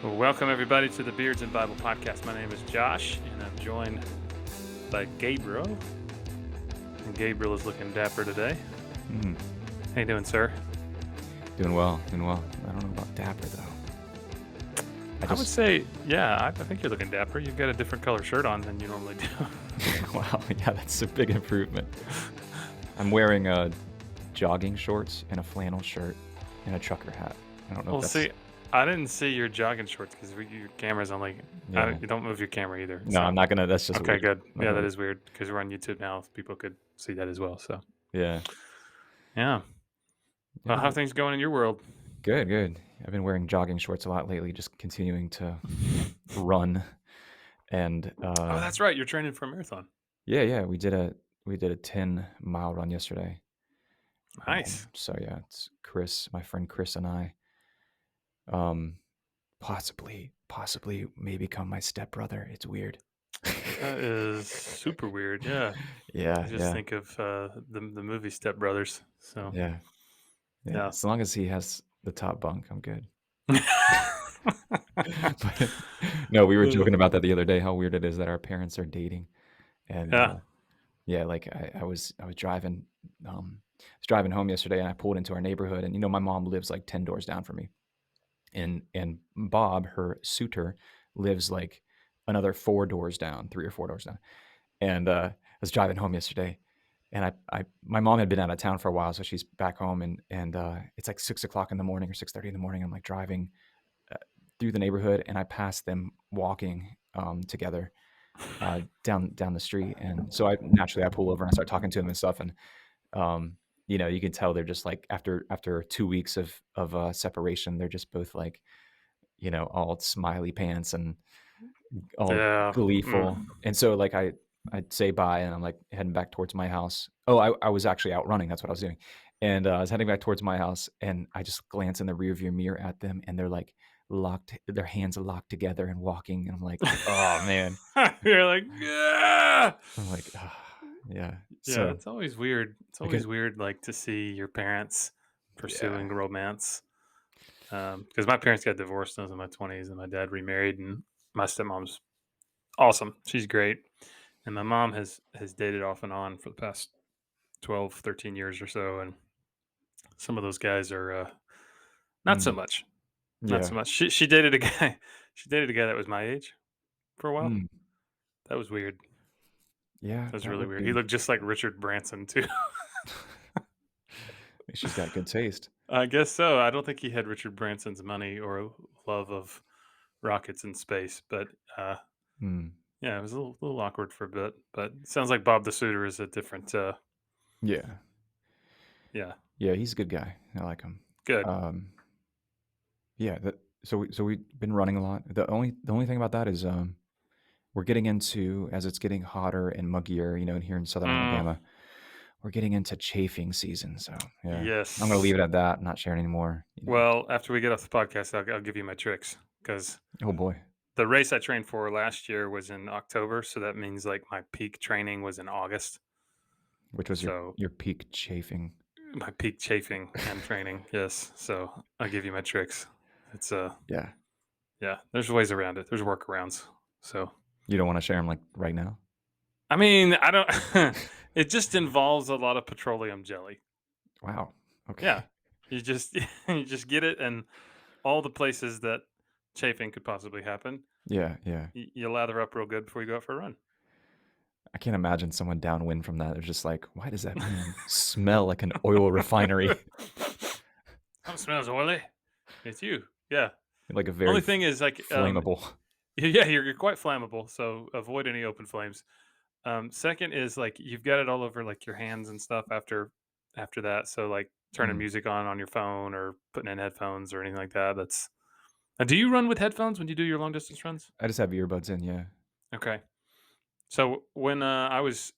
Well, welcome everybody to the Beards and Bible podcast. My name is Josh, and I'm joined by Gabriel. And Gabriel is looking dapper today. Mm, How you doing, sir? doing well, doing well. I don't know about dapper though. I would say, I think you're looking dapper. You've got a different color shirt on than you normally do. Wow, yeah, that's a big improvement. I'm wearing jogging shorts and a flannel shirt and a trucker hat. I don't know. Well, if see, I didn't see your jogging shorts because your camera's on Yeah. you don't move your camera either. No, So. I'm not gonna. That's just Okay, weird. good. Not Yeah, gonna- that is weird because we're on YouTube now. People could see that as well. So, Yeah. yeah. Well, how are things going in your world? Good, good. I've been wearing jogging shorts a lot lately, just continuing to run. And Oh, that's right. You're training for a marathon. yeah, we did a 10-mile run yesterday. Nice. So yeah, it's Chris, my friend Chris, and I. Possibly may become my stepbrother. It's weird. That is super weird. Yeah. Yeah, I just think of the movie Step Brothers. So yeah. Yeah. As long as he has the top bunk, I'm good. yeah. But, no, we were joking about that the other day. How weird it is that our parents are dating, and like I was driving, home yesterday, and I pulled into our neighborhood, and my mom lives like 10 doors down from me, and Bob, her suitor, lives like another 3 or 4 doors down, and I was driving home yesterday. And my mom had been out of town for a while, so she's back home, and it's like 6 o'clock in the morning or 6:30 in the morning. I'm like driving through the neighborhood, and I pass them walking together down the street, and so I pull over and I start talking to them and stuff, and you can tell they're just like after 2 weeks of separation, they're just both like all smiley pants and all gleeful, and so like I'd say bye, and I'm like heading back towards my house. Oh, I was actually out running. That's what I was doing. And I was heading back towards my house, and I just glance in the rearview mirror at them, and they're like their hands are locked together and walking. And I'm like, oh man. You're like, yeah. I'm like, yeah. Yeah, it's always weird. It's always weird, like to see your parents pursuing Yeah. romance. Because my parents got divorced when I was in my 20s, and my dad remarried, and my stepmom's awesome. She's great. And my mom has dated off and on for the past 12, 13 years or so. And some of those guys are not so much. Not so much. She dated a guy. She dated a guy that was my age for a while. That was weird. Yeah. That was really weird. He looked just like Richard Branson too. She's got good taste. I guess so. I don't think he had Richard Branson's money or love of rockets in space, but yeah, it was a little awkward for a bit. But it sounds like Bob the Suitor is a different. Yeah. Yeah. Yeah, he's a good guy. I like him. Good. Yeah. So we've been running a lot. The only thing about that is we're getting into, as it's getting hotter and muggier, and here in Southern Alabama, we're getting into chafing season. So yeah, Yes. I'm gonna leave it at that. Not sharing anymore. Well, after we get off the podcast, I'll give you my tricks because Oh boy. the race I trained for last year was in October, so that means like my peak training was in August. Which was your peak chafing? My peak chafing and training, yes. So I'll give you my tricks. It's Yeah. There's ways around it. There's workarounds. So You don't want to share them like right now? I mean, I don't. It just involves a lot of petroleum jelly. Wow. Okay. Yeah, you just get it, and all the places that chafing could possibly happen. Yeah. You lather up real good before you go out for a run. I can't imagine someone downwind from that. They're just like, why does that man smell like an oil refinery? That smells oily. It's you. Yeah. Like a very Only thing is like flammable. Yeah, you're quite flammable, so avoid any open flames. Second is like you've got it all over like your hands and stuff after that. So like turning music on your phone or putting in headphones or anything like that. That's. Do you run with headphones when you do your long distance runs? I just have earbuds in. Yeah. Okay. So when I was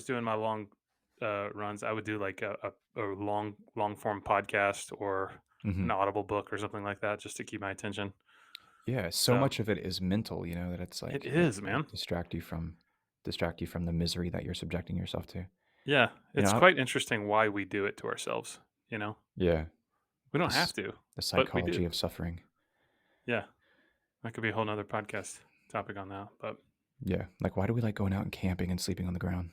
doing my long runs, I would do like a long form podcast or an audible book or something like that just to keep my attention. Yeah, so much of it is mental, that it's like It is, man. distract you from the misery that you're subjecting yourself to. Yeah, it's quite interesting why we do it to ourselves. Yeah, We don't have to. the psychology of suffering. Yeah. That could be a whole nother podcast topic on that. But Yeah. Like, why do we like going out and camping and sleeping on the ground?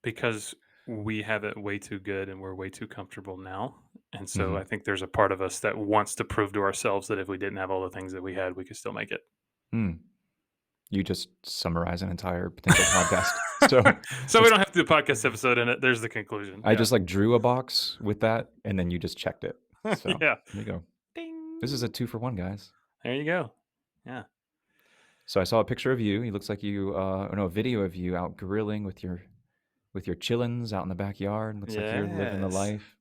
because we have it way too good and we're way too comfortable now. And so Mhm. I think there's a part of us that wants to prove to ourselves that if we didn't have all the things that we had, we could still make it. Hmm. You just summarize an entire potential podcast. So, So we just don't have to do a podcast episode in it. There's the conclusion. I Yeah. just, like, drew a box with that, and then you just checked it. So, Yeah. there you go. This is a Ding. 2 for 1, guys. There you go. Yeah. So I saw a picture of you. He looks like you, or no, a video of you out grilling with your chillins out in the backyard. Looks like you're living the Yes. life.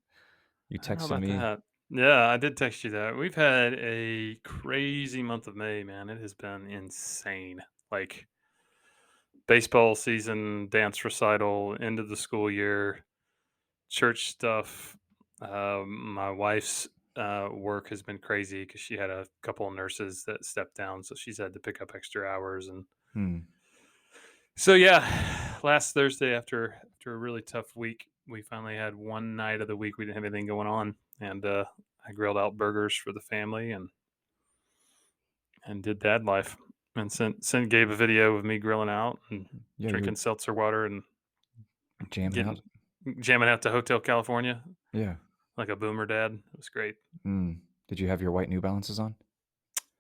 You I don't know texted about me. that. Yeah, I did text you that. We've had a crazy month of May, man. It has been insane. Like baseball season, dance recital, end of the school year, church stuff. My wife's work has been crazy because she had a couple of nurses that stepped down, so she's had to pick up extra hours. And Hmm. so, yeah, last Thursday after a really tough week, we finally had one night of the week we didn't have anything going on, and I grilled out burgers for the family and did dad life, and sent Gabe a video of me grilling out and Yeah, you were drinking seltzer water and jamming out. getting jamming out to Hotel California Yeah. like a boomer dad. It was great. Mm. Did you have your white New Balances on?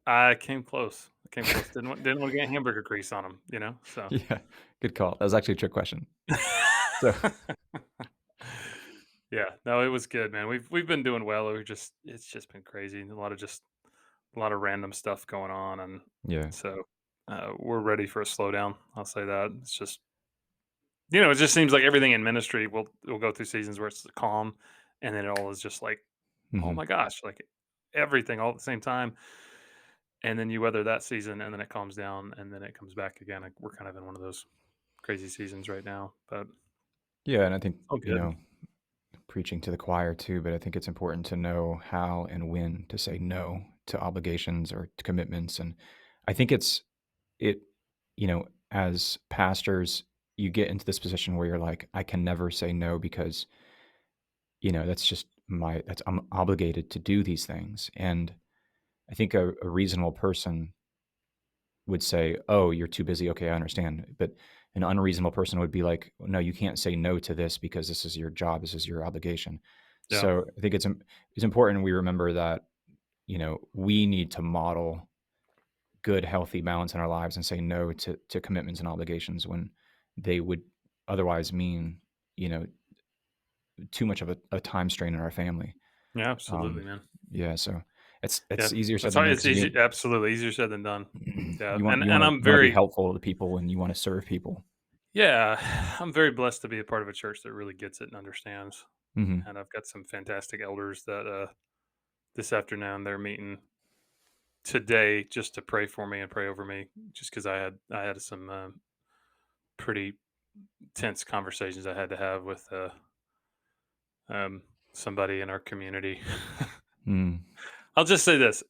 I came close. I came close. Didn't want to get hamburger grease on them, you know. So Yeah. Good call. That was actually a trick question. So yeah, no, it was good, man. We've been doing well. It's just been crazy. A lot of random stuff going on, and yeah. so we're ready for a slowdown. I'll say that. It's just it just seems like everything in ministry will go through seasons where it's calm, and then it all is just like, oh Mhm. my gosh, like everything all at the same time. And then you weather that season, and then it calms down, and then it comes back again. Like, we're kind of in one of those crazy seasons right now, but Yeah, and I think, all good. preaching to the choir too, but I think it's important to know how and when to say no to obligations or to commitments. And I think it, as pastors, you get into this position where you're like, I can never say no because, that's just I'm obligated to do these things. And I think a reasonable person would say, "Oh, you're too busy. Okay, I understand." But an unreasonable person would be like, "No, you can't say no to this because this is your job. This is your obligation." Yeah. So I think it's important we remember that we need to model good, healthy balance in our lives and say no to commitments and obligations when they would otherwise mean you know too much of a time strain in our family. Yeah, absolutely, Um, man. yeah, so Yeah. it's easier said It's than hard. done It's because easy. Absolutely. Easier said than done. Yeah. you want And, you and want to I'm you want to be very, helpful to people and you want to serve people. yeah, I'm very blessed to be a part of a church that really gets it and understands. Mhm. And I've got some fantastic elders that this afternoon they're meeting today just to pray for me and pray over me, just because I had some pretty tense conversations I had to have with somebody in our community. Mm. I'll just say this: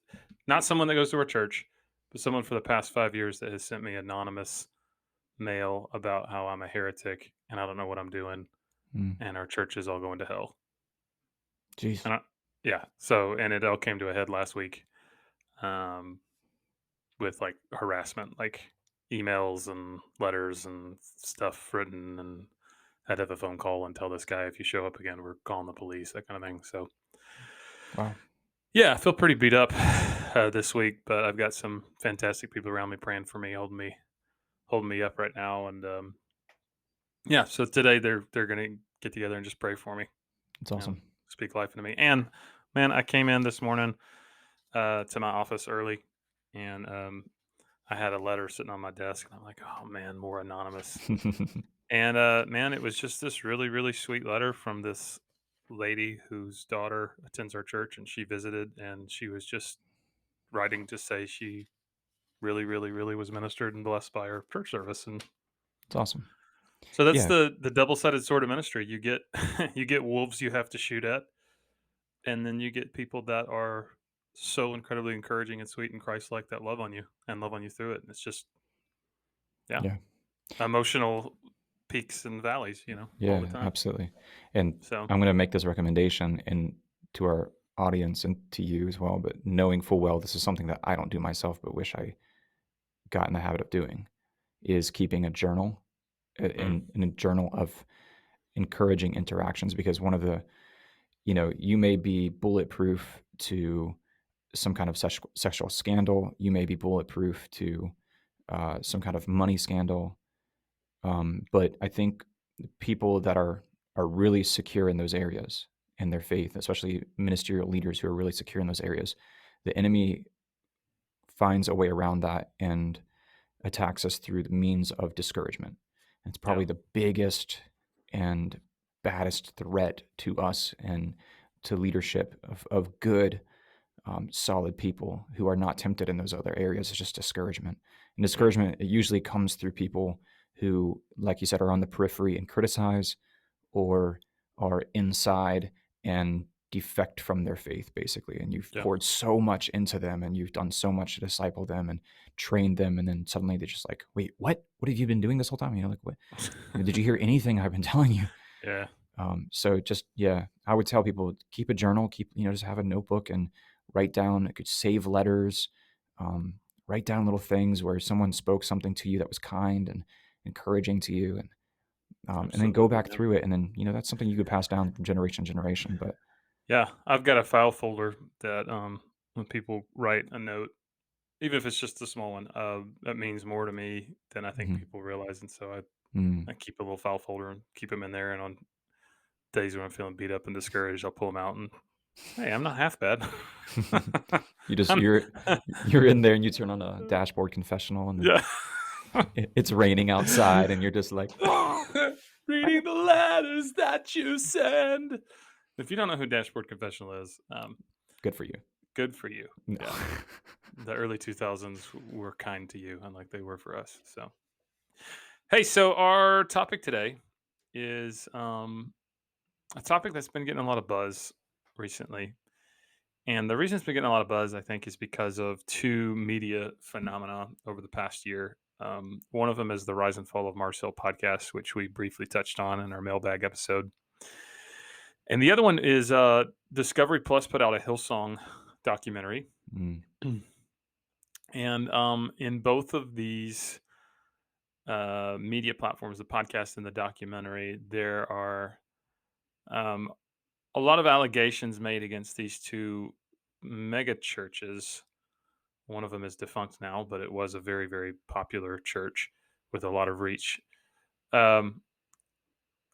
not someone that goes to our church, but someone for the past 5 years that has sent me anonymous mail about how I'm a heretic and I don't know what I'm doing, Mm. and our church is all going to hell. Jeez. And yeah, so and it all came to a head last week, um, with like harassment, like emails and letters and stuff written, and had to have a phone call and tell this guy, if you show up again, we're calling the police, that kind of thing. So Wow. yeah, I feel pretty beat up this week, but I've got some fantastic people around me praying for me, holding me up right now, and yeah. So today they're gonna get together and just pray for me That's and awesome. speak life into me. And man, I came in this morning to my office early, and I had a letter sitting on my desk, and I'm like, oh man, more anonymous. And man, it was just this really really sweet letter from this lady whose daughter attends our church, and she visited, and she was just writing to say she really, really, really was ministered and blessed by our church service. And It's awesome. so that's Yeah. the double-sided sword of ministry. You get you get wolves you have to shoot at, and then you get people that are so incredibly encouraging and sweet and Christ-like that love on you and love on you through it. And it's just, yeah, Yeah. emotional peaks and valleys, all the Yeah, time. absolutely. And So I'm gonna make this recommendation and to our audience and to you as well, but knowing full well this is something that I don't do myself, but wish I got in the habit of doing, is keeping a journal, Mm, in a journal of encouraging interactions. Because one of the, you may be bulletproof to some kind of sexual scandal, you may be bulletproof to some kind of money scandal, but I think people that are really secure in those areas in their faith, especially ministerial leaders who are really secure in those areas, the enemy finds a way around that and attacks us through the means of discouragement. It's yeah, probably the biggest and baddest threat to us and to leadership of good, solid people who are not tempted in those other areas. Is just discouragement. And yeah, discouragement, it usually comes through people who, like you said, are on the periphery and criticize, or are inside and defect from their faith, basically. And you've yeah. poured so much into them and you've done so much to disciple them and train them. And then suddenly they're just like, wait, what? What have you been doing this whole time? Like, what? Did you hear anything I've been telling you? Yeah, So just, yeah, I would tell people, keep a journal, just have a notebook and write down. It could save letters, um, write down little things where someone spoke something to you that was kind and encouraging to you, and then go absolutely, back man. through it. And then, that's something you could pass down from generation to generation. But Yeah, I've got a file folder that when people write a note, even if it's just a small one, that means more to me than I think mhm, people realize. And so mm. I keep a little file folder and keep them in there. And on days when I'm feeling beat up and discouraged, I'll pull them out and hey, I'm not half bad. You just I'm, you're in there and you turn on a dashboard confessional and yeah. it's raining outside and you're just like, Reading the letters that you send. If you don't know who Dashboard Confessional is, good for you. good for you. No. Yeah. The early 2000s were kind to you, unlike they were for us. So, hey, so our topic today is a topic that's been getting a lot of buzz recently. And the reason it's been getting a lot of buzz, I think, is because of two media phenomena over the past year. One of them is the Rise and Fall of Mars Hill podcast, which we briefly touched on in our mailbag episode. And the other one is Discovery Plus put out a Hillsong documentary. Mm, And in both of these media platforms, the podcast and the documentary, there are um, a lot of allegations made against these two mega churches. One of them is defunct now, but it was a very, very popular church with a lot of reach, um,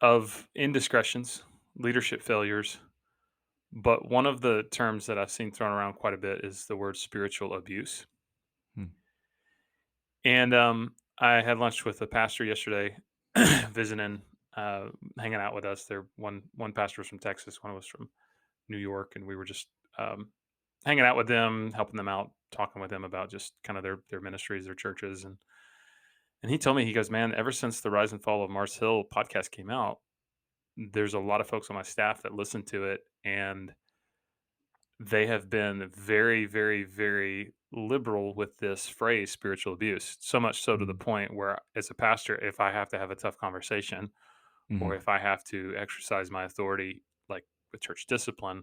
of indiscretions, leadership failures. But one of the terms that I've seen thrown around quite a bit is the word spiritual abuse. mm, And I had lunch with a pastor yesterday, visiting, uh, hanging out with us. There, one pastor was from Texas, one was from New York, and we were just um, hanging out with them, helping them out, talking with them about just kind of their ministries, their churches, and he told me, he goes, man, ever since the Rise and Fall of Mars Hill podcast came out, there's a lot of folks on my staff that listen to it, and they have been very, very, very liberal with this phrase spiritual abuse. So much so to the mm, point where, as a pastor, if I have to have a tough conversation or mhm, if I have to exercise my authority, like with church discipline,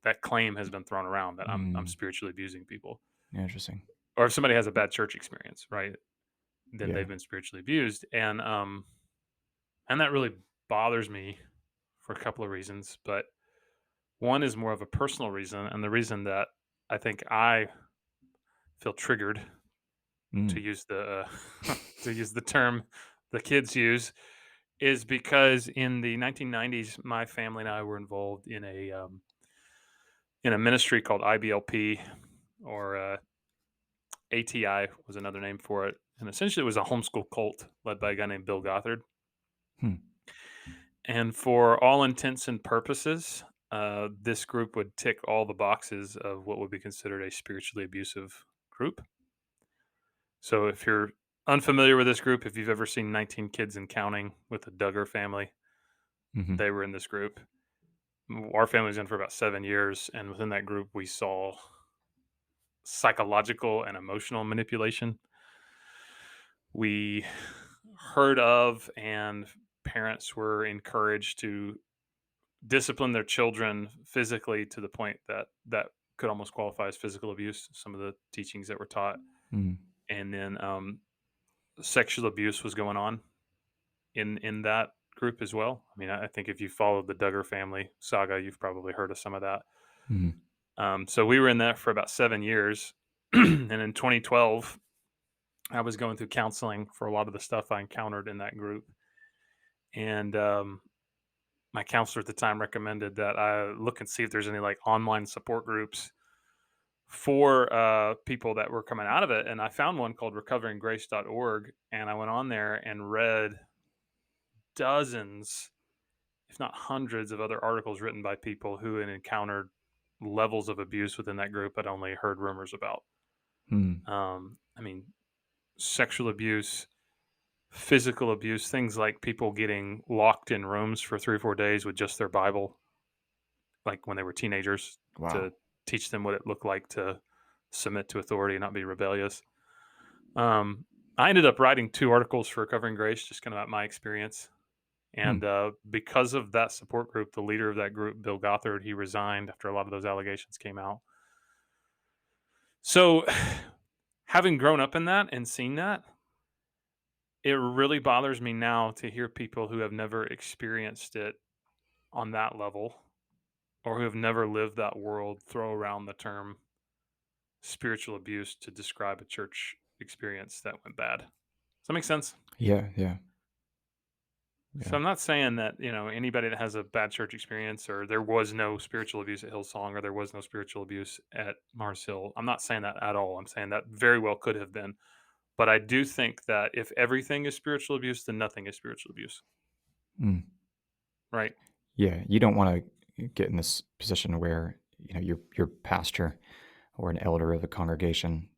that claim has been thrown around that I'm mm. spiritually abusing people. Interesting. Or if somebody has a bad church experience, right? Then they've Yeah. been spiritually abused. And that really bothers me for a couple of reasons. But one is more of a personal reason, and the reason that I think I feel triggered to Mm, use the to use the term the kids use is because in the 1990s, my family and I were involved in a ministry called IBLP, or ATI was another name for it, and essentially it was a homeschool cult led by a guy named Bill Gothard. hmm, And for all intents and purposes, this group would tick all the boxes of what would be considered a spiritually abusive group. So if you're unfamiliar with this group, if you've ever seen 19 Kids and Counting with the Duggar family, mhm, they were in this group. Our family was in for about 7 years, and within that group, we saw psychological and emotional manipulation. We heard of, and parents were encouraged to discipline their children physically to the point that that could almost qualify as physical abuse. Some of the teachings that were taught, Mm, and then sexual abuse was going on in that group as well. I mean, I think if you followed the Duggar family saga, you've probably heard of some of that. mhm, So we were in that for about 7 years, and in 2012, I was going through counseling for a lot of the stuff I encountered in that group, and my counselor at the time recommended that I look and see if there's any like online support groups for people that were coming out of it. And I found one called recoveringgrace.org, and I went on there and read dozens, if not hundreds, of other articles written by people who had encountered levels of abuse within that group I'd only heard rumors about. mm. I mean, sexual abuse, physical abuse, things like people getting locked in rooms for 3 or 4 days with just their Bible, like when they were teenagers, Wow. to teach them what it looked like to submit to authority and not be rebellious. Um, I ended up writing 2 articles for Recovering Grace, just kind of about my experience. Hmm. And because of that support group, the leader of that group, Bill Gothard, he resigned after a lot of those allegations came out. So, having grown up in that and seen that, it really bothers me now to hear people who have never experienced it on that level or who have never lived that world throw around the term spiritual abuse to describe a church experience that went bad. Does that make sense? Yeah, yeah, So yeah. I'm not saying that, anybody that has a bad church experience or there was no spiritual abuse at Hillsong or there was no spiritual abuse at Mars Hill. I'm not saying that at all. I'm saying that very well could have been. But I do think that if everything is spiritual abuse, then nothing is spiritual abuse, Mm. right? Yeah, you don't wanna get in this position where, your pastor or an elder of the congregation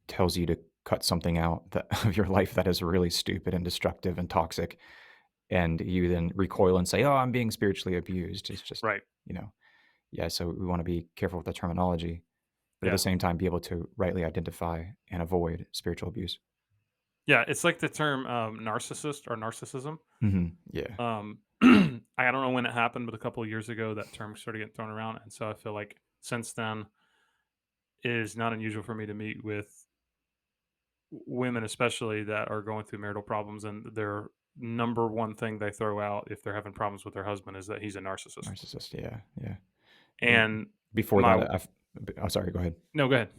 tells you to cut something out that of your life that is really stupid and destructive and toxic, and you then recoil and say, "Oh, I'm being spiritually abused." It's just, Right. you know yeah, so we wanna be careful with the terminology, but at the Yeah. same time, be able to rightly identify and avoid spiritual abuse. Yeah. It's like the term narcissist or narcissism. Mhm. Yeah. I don't know when it happened, but a couple of years ago, that term started getting thrown around. And so I feel like since then, it is not unusual for me to meet with women, especially that are going through marital problems. And their number one thing they throw out if they're having problems with their husband is that he's a narcissist. Narcissist, yeah, yeah. And And before my, that, oh, sorry, go ahead. no, go ahead.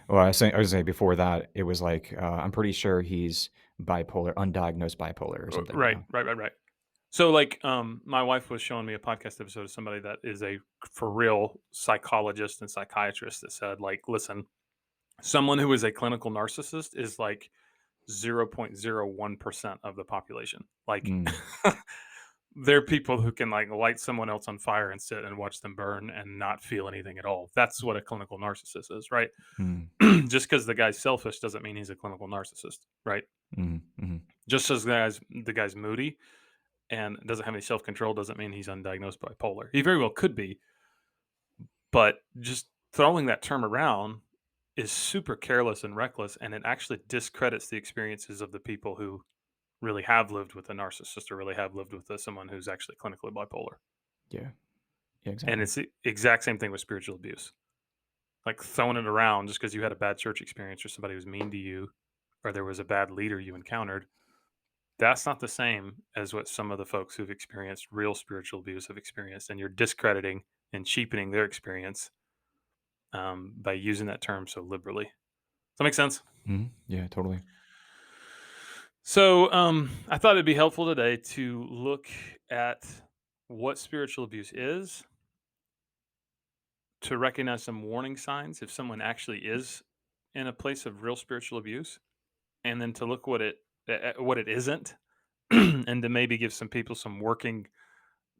Well, I was saying before that, it was like, I'm pretty sure he's bipolar, undiagnosed bipolar or something, Right, right, right, right. So, like, my wife was showing me a podcast episode of somebody that is a for real psychologist and psychiatrist that said, like, listen, someone who is a clinical narcissist is like 0.01% of the population. Like, Mm, they're people who can like light someone else on fire and sit and watch them burn and not feel anything at all. That's what a clinical narcissist is, right? mm, Just because the guy's selfish doesn't mean he's a clinical narcissist, right? mhm, mhm. Just as the guy's moody and doesn't have any self control doesn't mean he's undiagnosed bipolar. He very well could be, but just throwing that term around is super careless and reckless, and it actually discredits the experiences of the people who really have lived with a narcissist or really have lived with someone who's actually clinically bipolar. Yeah, yeah, And exactly. it's the exact same thing with spiritual abuse. Like throwing it around just because you had a bad church experience or somebody was mean to you or there was a bad leader you encountered. That's not the same as what some of the folks who've experienced real spiritual abuse have experienced. And you're discrediting and cheapening their experience by using that term so liberally. Does that make sense? Mhm, yeah, totally. So I thought it'd be helpful today to look at what spiritual abuse is, to recognize some warning signs if someone actually is in a place of real spiritual abuse, and then to look what it isn't, and to maybe give some people some working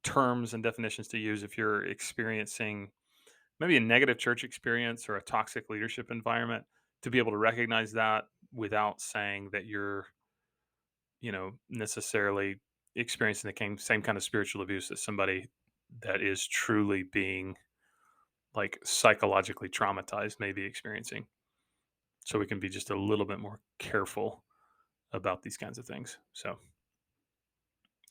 terms and definitions to use if you're experiencing maybe a negative church experience or a toxic leadership environment, to be able to recognize that without saying that you're necessarily experiencing the same kind of spiritual abuse as somebody that is truly being like psychologically traumatized may be experiencing. So we can be just a little bit more careful about these kinds of things. So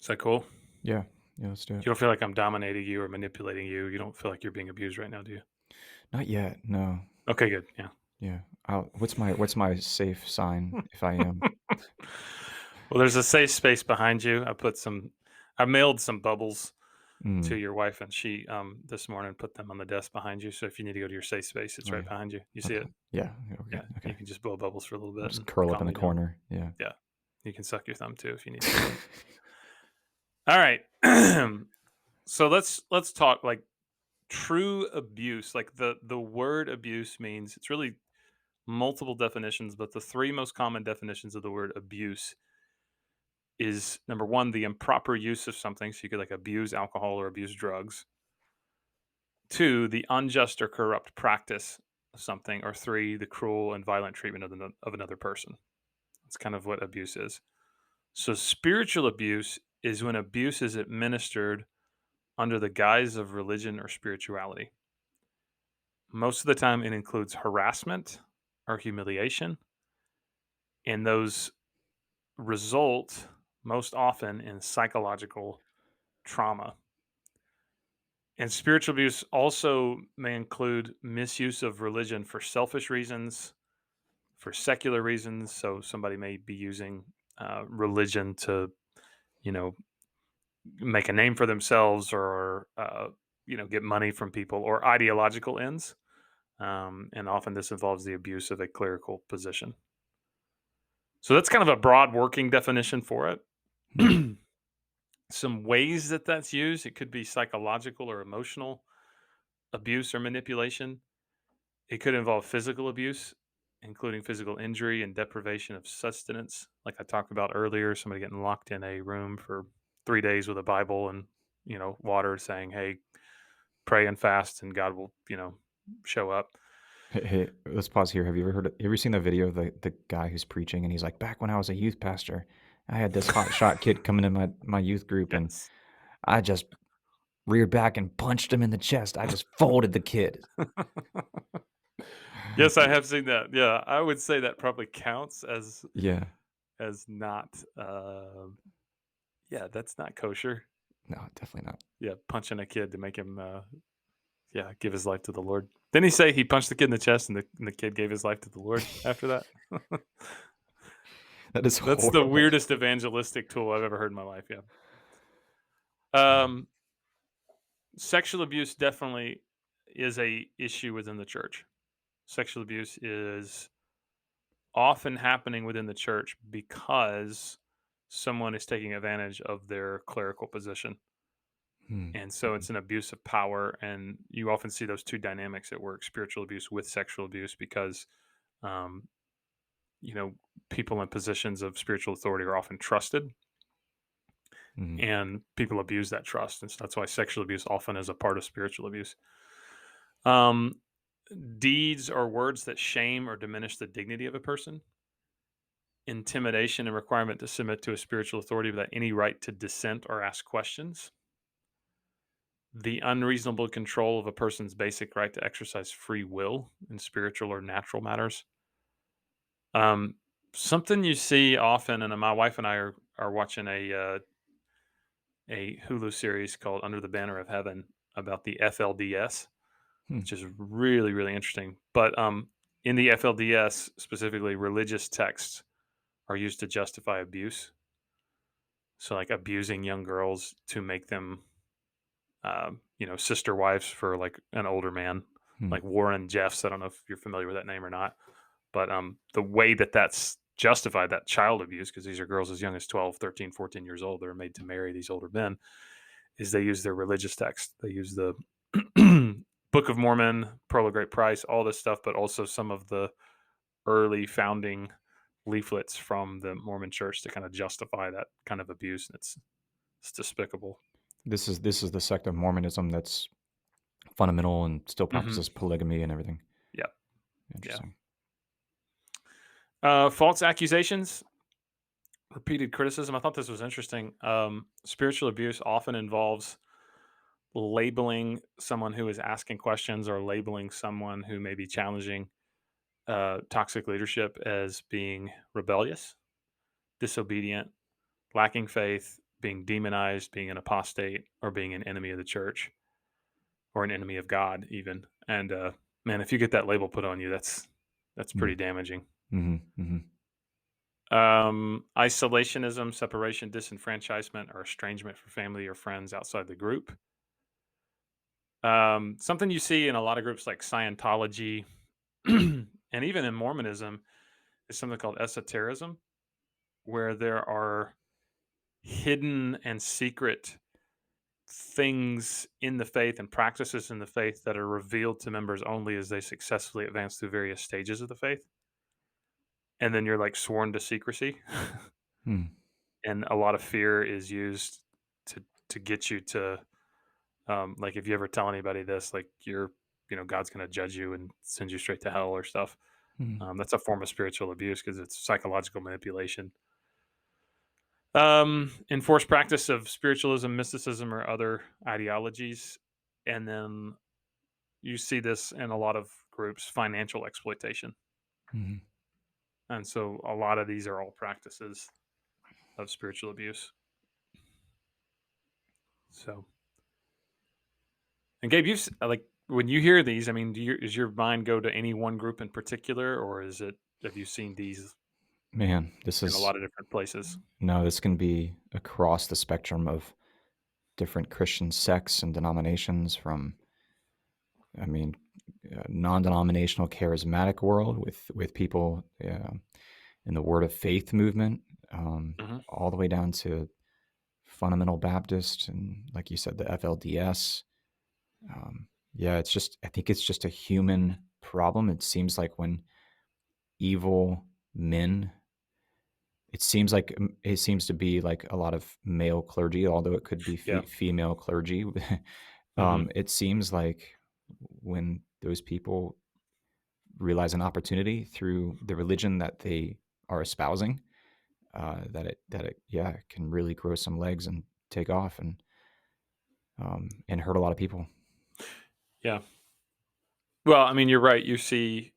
is that cool? Yeah, Yeah, let's do You it. don't feel like I'm dominating you or manipulating you. You don't feel like you're being abused right now, do you? Not yet. No. Okay, good. Yeah. Yeah. What's my safe sign if I am? Well, there's a safe space behind you. I mailed some bubbles to Mm, your wife, and she this morning put them on the desk behind you. So if you need to go to your safe space, it's oh right yeah. behind you. You see Okay. it? Yeah. Yeah, we're Yeah. good. You Okay. can just blow bubbles for a little I'll bit just and curl up calm in the me down. corner. Yeah. Yeah. You can suck your thumb too if you need to. All right. So let's talk like true abuse. Like the word abuse means it's really multiple definitions, but the three most common definitions of the word abuse is number one, the improper use of something. So you could like abuse alcohol or abuse drugs. Two, the unjust or corrupt practice of something. Or three, the cruel and violent treatment of another person. That's kind of what abuse is. So spiritual abuse is when abuse is administered under the guise of religion or spirituality. Most of the time, it includes harassment or humiliation, and those result most often in psychological trauma. And spiritual abuse also may include misuse of religion for selfish reasons, for secular reasons. So somebody may be using religion to, you know, make a name for themselves or, get money from people or ideological ends. And often this involves the abuse of a clerical position. So that's kind of a broad working definition for Hmm. it. Some ways that that's used, it could be psychological or emotional abuse or manipulation. It could involve physical abuse, including physical injury and deprivation of sustenance, like I talked about earlier, somebody getting locked in a room for 3 days with a Bible and, water saying, "Hey, pray and fast and God will, show up." Hey, let's pause here. Have you ever seen the video of the guy who's preaching and he's like, back when I was a youth pastor, I had this hot shot kid coming in my youth group and Yes. I just reared back and punched him in the chest. I just folded the kid. Yes, I have seen that. Yeah, I would say that probably counts Yeah. as not, yeah, that's not kosher. No, definitely not. Yeah, punching a kid to make him, yeah, give his life to the Lord. Didn't he say he punched the kid in the chest and the kid gave his life to the Lord after that? That is That's the horrible. weirdest evangelistic tool I've ever heard in my life, yeah. Mm, Um, Sexual abuse definitely is a issue within the church. Sexual abuse is often happening within the church because someone is taking advantage of their clerical position. mm, And so mhm, it's an abuse of power. And you often see those two dynamics at work, spiritual abuse with sexual abuse, because, um, you know, people in positions of spiritual authority are often trusted mhm, and people abuse that trust. And so that's why sexual abuse often is a part of spiritual abuse. Um, Deeds or words that shame or diminish the dignity of a person, intimidation and requirement to submit to a spiritual authority without any right to dissent or ask questions, the unreasonable control of a person's basic right to exercise free will in spiritual or natural matters. Um, Something you see often, and my wife and I are watching a Hulu series called Under the Banner of Heaven about the FLDS, hmm, which is really really interesting. But in the FLDS specifically, religious texts are used to justify abuse. So like abusing young girls to make them, sister wives for like an older man, hmm. like Warren Jeffs. I don't know if you're familiar with that name or not, but the way that that's justified, that child abuse, because these are girls as young as 12, 13, 14 years old that are made to marry these older men, is they use their religious text. They use the Book of Mormon, Pearl of Great Price, all this stuff, but also some of the early founding leaflets from the Mormon church to kind of justify that kind of abuse. And it's despicable. This is the sect of Mormonism that's fundamental and still Hmm. practices polygamy and everything. Yeah. Yeah. Interesting. False accusations, repeated criticism. I thought this was interesting. Spiritual abuse often involves labeling someone who is asking questions or labeling someone who may be challenging toxic leadership as being rebellious, disobedient, lacking faith, being demonized, being an apostate, or being an enemy of the church or an enemy of God, even. And man, if you get that label put on you, that's Mm. pretty damaging. Mhm. Mhm. Isolationism, separation, disenfranchisement, or estrangement from family or friends outside the group. Something you see in a lot of groups like Scientology and even in Mormonism is something called esoterism, where there are hidden and secret things in the faith and practices in the faith that are revealed to members only as they successfully advance through various stages of the faith. And then you're like sworn to secrecy. Mm. And a lot of fear is used to get you to like if you ever tell anybody this, like God's going to judge you and send you straight to hell or stuff. Mm. That's a form of spiritual abuse because it's psychological manipulation. Enforced practice of spiritualism, mysticism, or other ideologies. And then you see this in a lot of groups, financial exploitation. Mhm. And so a lot of these are all practices of spiritual abuse. So, and Gabe, like when you hear these, I mean, does your mind go to any one group in particular, or have you seen these Man, this in a is lot of different places? no, this can be across the spectrum of different Christian sects and denominations from, I mean, non-denominational charismatic world with people in the Word of Faith movement, Hmm. all the way down to fundamental Baptist and, like you said, the FLDS. Yeah, it's just I think it's just a human problem. It seems like when evil men, it seems to be like a lot of male clergy, although it could be Yeah. female clergy. Hmm. It seems like when those people realize an opportunity through the religion that they are espousing, that it yeah can really grow some legs and take off and hurt a lot of people. Yeah. Well, I mean, you're right. You see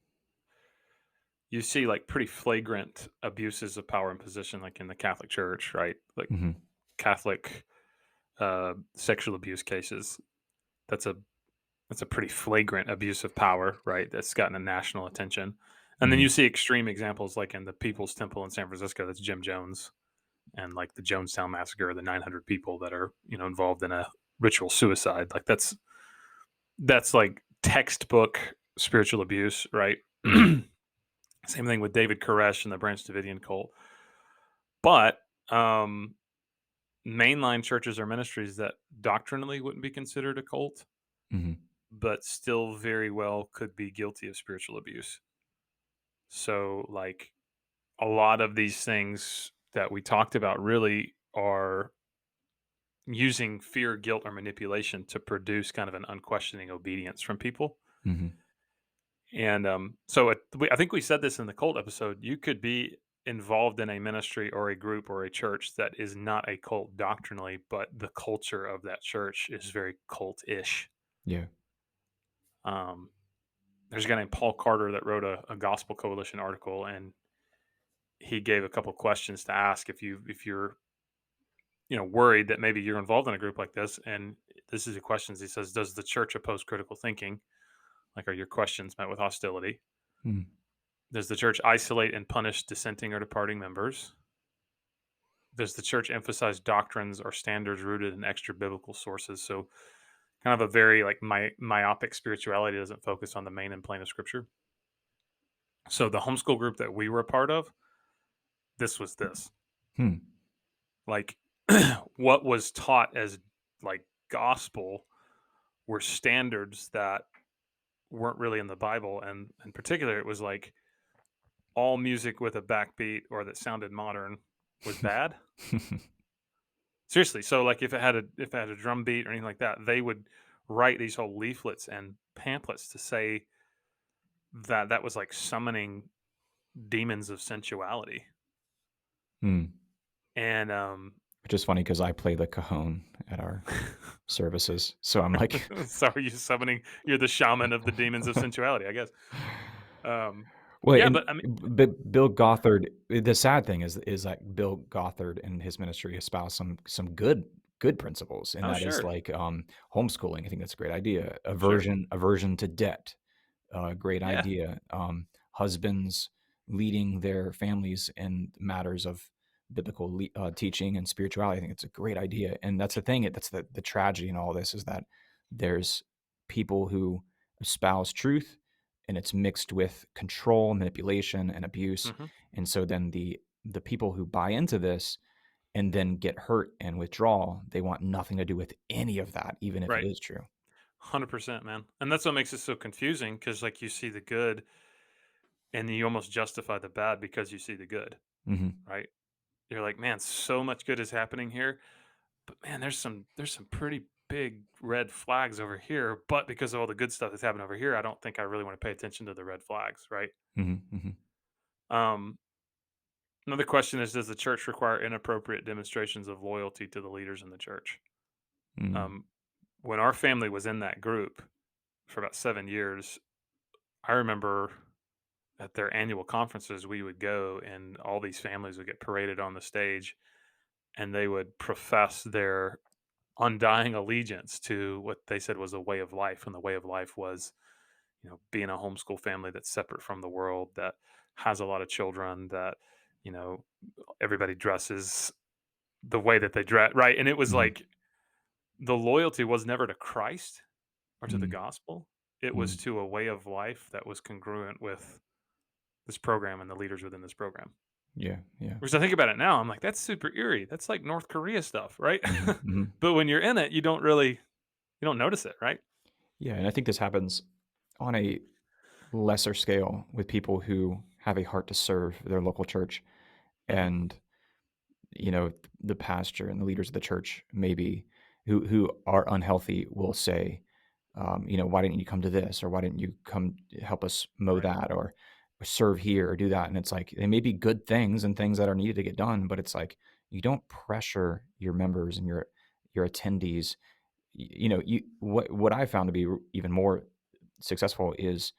like pretty flagrant abuses of power and position, like in the Catholic Church, right? Like Hmm. Catholic sexual abuse cases. That's a that's a pretty flagrant abuse of power, right? That's gotten a national attention. And then Hmm. you see extreme examples like in the People's Temple in San Francisco. That's Jim Jones, and like the Jonestown Massacre, the 900 people that are involved in a ritual suicide. Like that's like textbook spiritual abuse, right? Hmm. Same thing with David Koresh and the Branch Davidian cult. But mainline churches or ministries that doctrinally wouldn't be considered a cult, Hmm. but still very well could be guilty of spiritual abuse. So, like, a lot of these things that we talked about really are using fear, guilt, or manipulation to produce kind of an unquestioning obedience from people. Hmm. And I think we said this in the cult episode. You could be involved in a ministry or a group or a church that is not a cult doctrinally, but the culture of that church is very cult-ish. Yeah. Um, there's a guy named Paul Carter that wrote a Gospel Coalition article, and he gave a couple questions to ask if you're worried that maybe you're involved in a group like this. And this is the questions he says: does the church oppose critical thinking? Like, are your questions met with hostility? Mm. Does the church isolate and punish dissenting or departing members? Does the church emphasize doctrines or standards rooted in extra biblical sources? So, kind of a very like myopic spirituality doesn't focus on the main and plain of Scripture. So, the homeschool group that we were a part of, this was this. Hmm. Like, what was taught as like gospel were standards that weren't really in the Bible, and in particular, it was like all music with a backbeat or that sounded modern was bad. Seriously, so like if it had a drum beat or anything like that, they would write these whole leaflets and pamphlets to say that that was like summoning demons of sensuality. Hmm. And Which is funny because I play the cajon at our services, so I'm like, so are you summoning? You're the shaman of the demons of sensuality, I guess. Um, Well, Yeah, and but I mean, Bill Gothard, the sad thing is that Bill Gothard and his ministry espouse some good principles, and oh, that is sure. like, homeschooling. I think that's a great idea. Sure. Aversion to debt, great Yeah. idea. Husbands leading their families in matters of biblical teaching and spirituality. I think it's a great idea, and that's the thing. That's the tragedy in all this is that there's people who espouse truth, and it's mixed with control, manipulation, and abuse. Mhm. And so then the people who buy into this and then get hurt and withdraw, they want nothing to do with any of that, even if it Right. is true. 100%, man. And that's what makes it so confusing because, like, you see the good and you almost justify the bad because you see the good, Hmm. right? You're like, man, so much good is happening here, but man, there's some pretty big red flags over here. But because of all the good stuff that's happening over here, I don't think I really want to pay attention to the red flags, right? Hmm. Hmm. Um, Another question is, does the church require inappropriate demonstrations of loyalty to the leaders in the church? Mm. Um, when our family was in that group for about 7 years, I remember at their annual conferences, we would go and all these families would get paraded on the stage and they would profess their undying allegiance to what they said was a way of life. And the way of life was, being a homeschool family that's separate from the world, that has a lot of children, that, you know, everybody dresses the way that they dress. Right. And it was Mhm. like the loyalty was never to Christ or to the Mm. gospel. It was Mm. to a way of life that was congruent with this program and the leaders within this program. Yeah, yeah. Because I think about it now, I'm like, that's super eerie. That's like North Korea stuff, right? Mhm, mhm. But when you're in it, you don't notice it, right? Yeah, and I think this happens on a lesser scale with people who have a heart to serve their local church, Mhm. and, the pastor and the leaders of the church maybe who are unhealthy will say, "Why didn't you come to this?" Or, "Why didn't you come help us mow Right. that?" Or "Serve here," or "Do that," and it's like, they may be good things and things that are needed to get done, but it's like, you don't pressure your members and your attendees. What I found to be even more successful is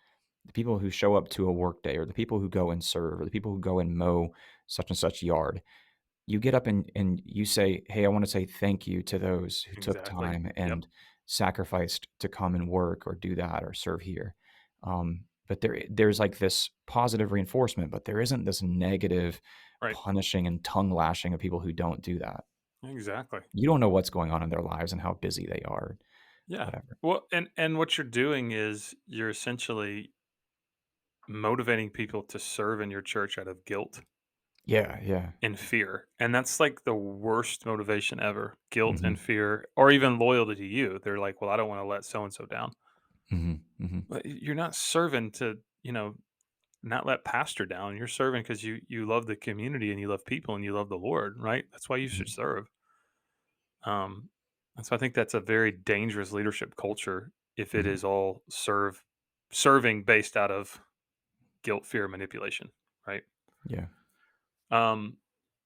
the people who show up to a work day, or the people who go and serve, or the people who go and mow such and such yard. You get up and you say, "Hey, I want to say thank you to those who took Exactly. time Yep. and sacrificed to come and work or do that or serve here." But there's like this positive reinforcement, but there isn't this negative Right. punishing and tongue lashing of people who don't do that. Exactly. You don't know what's going on in their lives and how busy they are, Yeah. whatever. Well, and what you're doing is you're essentially motivating people to serve in your church out of guilt Yeah, yeah. and fear. And that's like the worst motivation ever. Guilt and Mhm. fear, or even loyalty to you. They're like, well, I don't want to let so and so down. Mhm, mhm. But you're not serving to, not let pastor down. You're serving because you love the community and you love people and you love the Lord, right? That's why you should Mhm, serve. Um, and so I think that's a very dangerous leadership culture if it mhm. is all serving based out of guilt, fear, manipulation, right? Yeah. Um,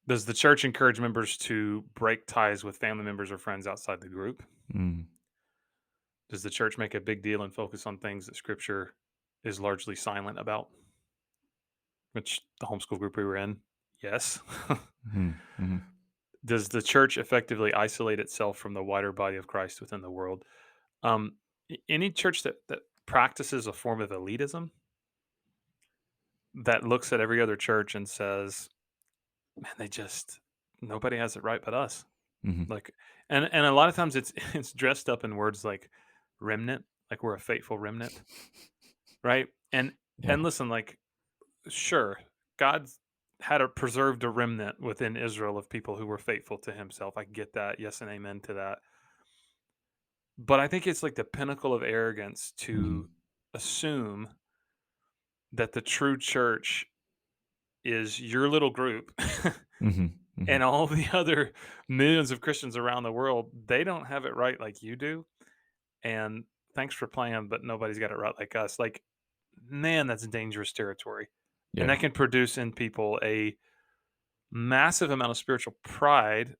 does the church encourage members to break ties with family members or friends outside the group? Mm. Does the church make a big deal and focus on things that Scripture is largely silent about? Which the homeschool group we were in, yes. Mhm, mhm, Does the church effectively isolate itself from the wider body of Christ within the world? Any church that practices a form of elitism, that looks at every other church and says, "Man, they just nobody has it right but us." mhm. Like, and a lot of times it's it's dressed up in words like remnant, like we're a faithful remnant, right? And Yeah. listen, like, sure, God's had a preserved a remnant within Israel of people who were faithful to Himself. I get that, yes and amen to that. But I think it's like the pinnacle of arrogance to Mhm, assume that the true church is your little group mhm, and mhm. all the other millions of Christians around the world, they don't have it right like you do. And thanks for playing, but nobody's got it right like us. Like, man, that's dangerous territory. And Yeah. that can produce in people a massive amount of spiritual pride,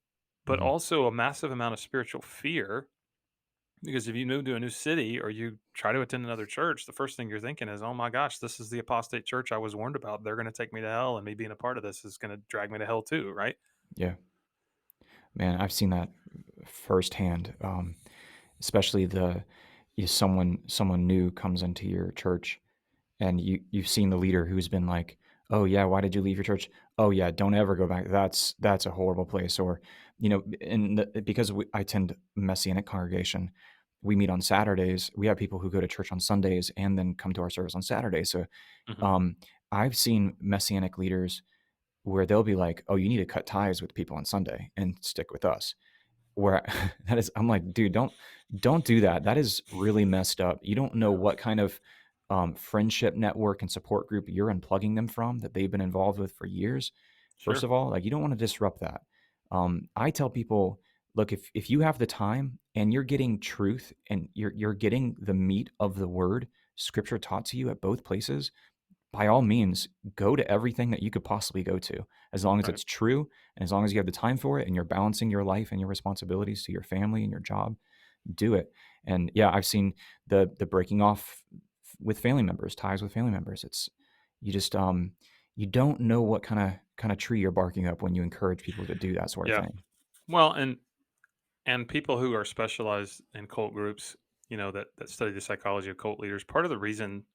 but Mhm, also a massive amount of spiritual fear Because if you move to a new city or you try to attend another church, the first thing you're thinking is, "Oh my gosh, this is the apostate church I was warned about. They're gonna take me to hell, and me being a part of this is gonna drag me to hell too," right? Yeah. Man, I've seen that firsthand, especially someone new comes into your church and you've seen the leader who's been like, "Oh, yeah, why did you leave your church? Oh, yeah, don't ever go back. That's a horrible place." Or, because I attend Messianic congregation, we meet on Saturdays. We have people who go to church on Sundays and then come to our service on Saturdays. So, Mhm. um, I've seen Messianic leaders where they'll be like, "Oh, you need to cut ties with people on Sunday and stick with us." Where that is I'm like, "Dude, don't do that. That is really messed up." You don't know Yeah. what kind of, friendship network and support group you're unplugging them from that they've been involved with for years. First Sure. of all, like, you don't wanna disrupt that. I tell people, "Look, if you have the time and you're getting truth and you're getting the meat of the word, scripture taught to you at both places, by all means, go to everything that you could possibly go to, as long as Right. it's true and as long as you have the time for it and you're balancing your life and your responsibilities to your family and your job, do it." And yeah, I've seen the breaking off with family members, ties with family members. It's you just you don't know what kind of tree you're barking up when you encourage people to do that sort of Yeah. thing. Well, and people who are specialized in cult groups, that study the psychology of cult leaders, part of the reason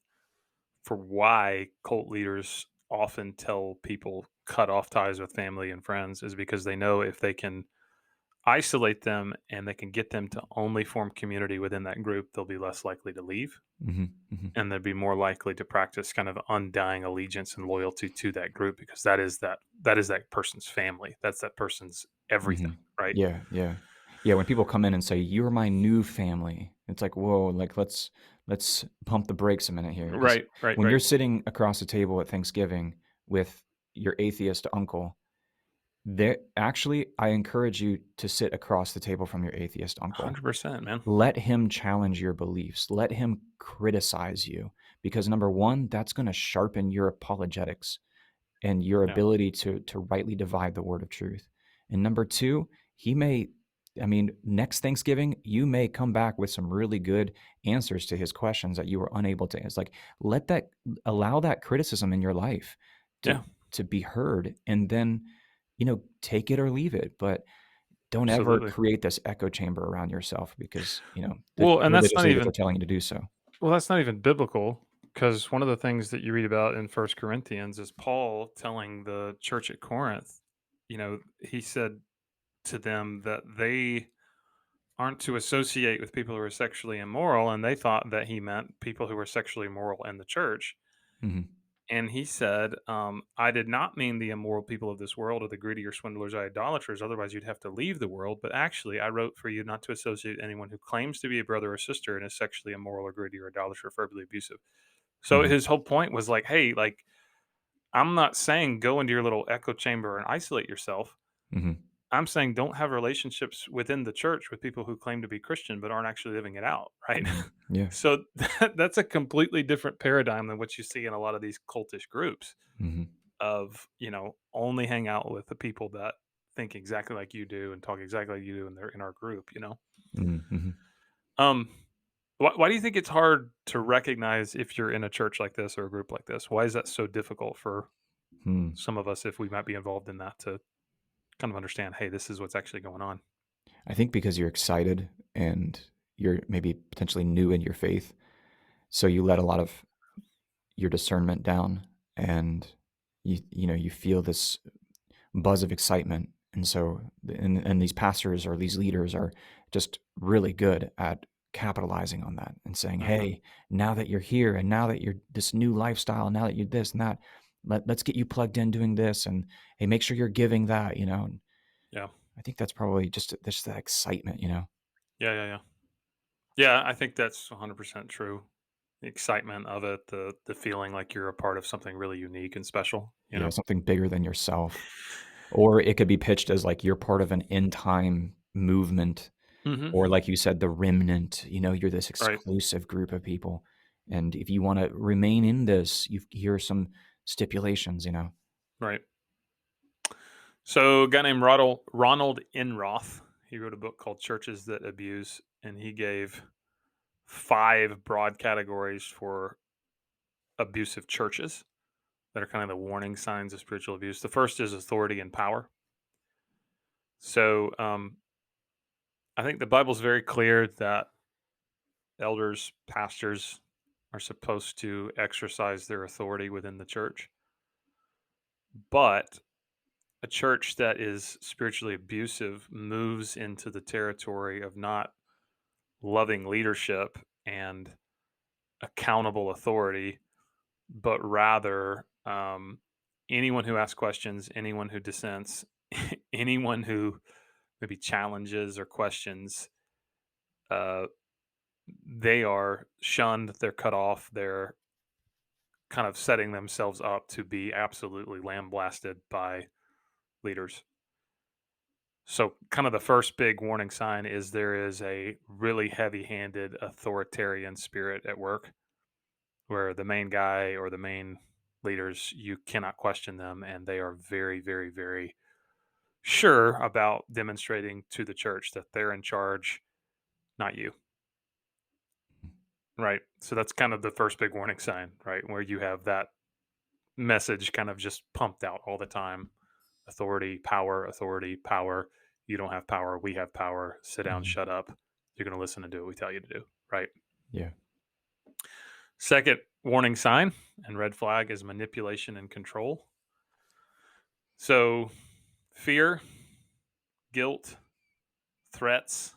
for why cult leaders often tell people cut off ties with family and friends is because they know if they can isolate them and they can get them to only form community within that group, they'll be less likely to leave Mhm, mhm, and they'd be more likely to practice kind of undying allegiance and loyalty to that group because that is that person's family. That's that person's everything, mhm. right? Yeah, yeah. Yeah, when people come in and say, "You're my new family," it's like, "Whoa, like, let's pump the brakes a minute here, because Right, right, when right. you're sitting across the table at Thanksgiving with your atheist uncle, there actually, I encourage you to sit across the table from your atheist uncle. 100%, man. Let him challenge your beliefs. Let him criticize you, because number 1, that's gonna sharpen your apologetics and your Yeah, ability to rightly divide the word of truth. And number 2, he may I mean, next Thanksgiving, you may come back with some really good answers to his questions that you were unable to. It's like, let that allow that criticism in your life to yeah, be heard, and then, take it or leave it, but don't ever absolutely. create this echo chamber around yourself because, the Well, and that's religious not leaders are even telling you to do so. biblical because one of the things that you read about in First Corinthians is Paul telling the church at Corinth, he said to them that they aren't to associate with people who are sexually immoral, and they thought that he meant people who were sexually immoral in the church. Mhm, And he said, I did not mean the immoral people of this world or the greedy or swindlers or idolaters, otherwise you'd have to leave the world. But actually, I wrote for you not to associate anyone who claims to be a brother or sister and is sexually immoral or greedy or idolater or verbally abusive. So mhm, his whole point was like, hey, like, I'm not saying go into your little echo chamber and isolate yourself. mhm, I'm saying don't have relationships within the church with people who claim to be Christian but aren't actually living it out, right? mhm. Yeah. So that's a completely different paradigm than what you see in a lot of these cultish groups Mhm, of, only hang out with the people that think exactly like you do and talk exactly like you do and they're in our group. mhm, mhm. Um, why do you think it's hard to recognize if you're in a church like this or a group like this? Why is that so difficult for Hmm. some of us if we might be involved in that to kind of understand, hey, this is what's actually going on? I think because you're excited and you're maybe potentially new in your faith, so you let a lot of your discernment down, and you feel this buzz of excitement. And so and these pastors or these leaders are just really good at capitalizing on that and saying, Hmm. "Hey, now that you're here and now that you're this new lifestyle, now that you're this and that, let's get you plugged in doing this, and hey, make sure you're giving that." And Yeah. I think that's probably just that excitement. Yeah. Yeah. Yeah. Yeah. I think that's 100% true. The excitement of it, the feeling like you're a part of something really unique and special. Yeah, something bigger than yourself. Or it could be pitched as like you're part of an end time movement, Hmm. or like you said, the remnant. You're this Right. exclusive group of people. And if you want to remain in this, here are some stipulations. Right. So, a guy named Ronald Enroth, He wrote a book called Churches That Abuse, and he gave 5 broad categories for abusive churches that are kind of the warning signs of spiritual abuse. The first is authority and power. So I think the Bible's very clear that elders, pastors are supposed to exercise their authority within the church. But a church that is spiritually abusive moves into the territory of not loving leadership and accountable authority, but rather anyone who asks questions, anyone who dissents, anyone who maybe challenges or questions, uh, they are shunned, they're cut off, they're kind of setting themselves up to be absolutely lambasted by leaders. So, kind of the first big warning sign is there is a really heavy handed authoritarian spirit at work where the main guy or the main leaders, you cannot question them. And they are very, very, very sure about demonstrating to the church that they're in charge, not you. Right. So, that's kind of the first big warning sign, right? Where you have that message kind of just pumped out all the time. Authority, power, authority, power. You don't have power. We have power. Sit down, Mhm. shut up. You're going to listen and do what we tell you to do. Right. Yeah. Second warning sign and red flag is manipulation and control. So, fear, guilt, threats,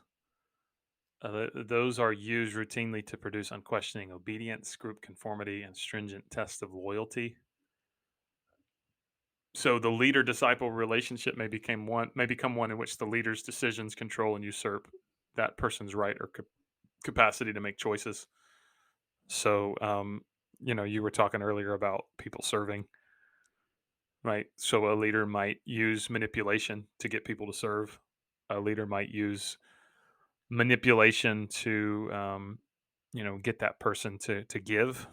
those are used routinely to produce unquestioning obedience, group conformity, and stringent tests of loyalty. So the leader disciple relationship may become one in which the leader's decisions control and usurp that person's right or capacity to make choices. So you were talking earlier about people serving, right? So a leader might use manipulation to get people to serve. A leader might use manipulation to get that person to give.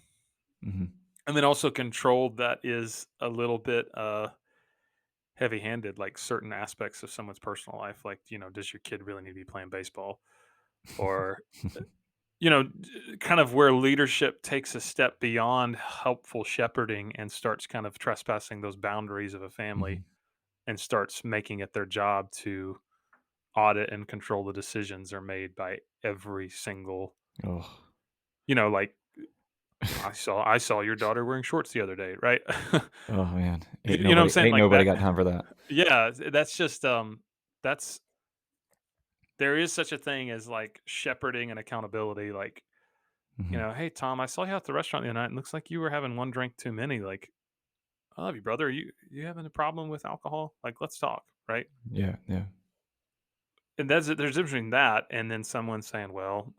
Mhm. And then also control that is a little bit heavy-handed, like certain aspects of someone's personal life, like, does your kid really need to be playing baseball? Or, kind of where leadership takes a step beyond helpful shepherding and starts kind of trespassing those boundaries of a family Mhm. and starts making it their job to audit and control the decisions are made by every single, Oh. like, I saw your daughter wearing shorts the other day, right? Oh, man. You know what I'm saying? Ain't Like nobody that. got time for that. Yeah, that's just that's there is such a thing as like shepherding and accountability. Like, Mhm. hey Tom, I saw you at the restaurant the other night. And looks like you were having one drink too many. Like, I love you, brother. You having a problem with alcohol? Like, let's talk, right? Yeah, yeah. And there's a difference between that and then someone saying, well,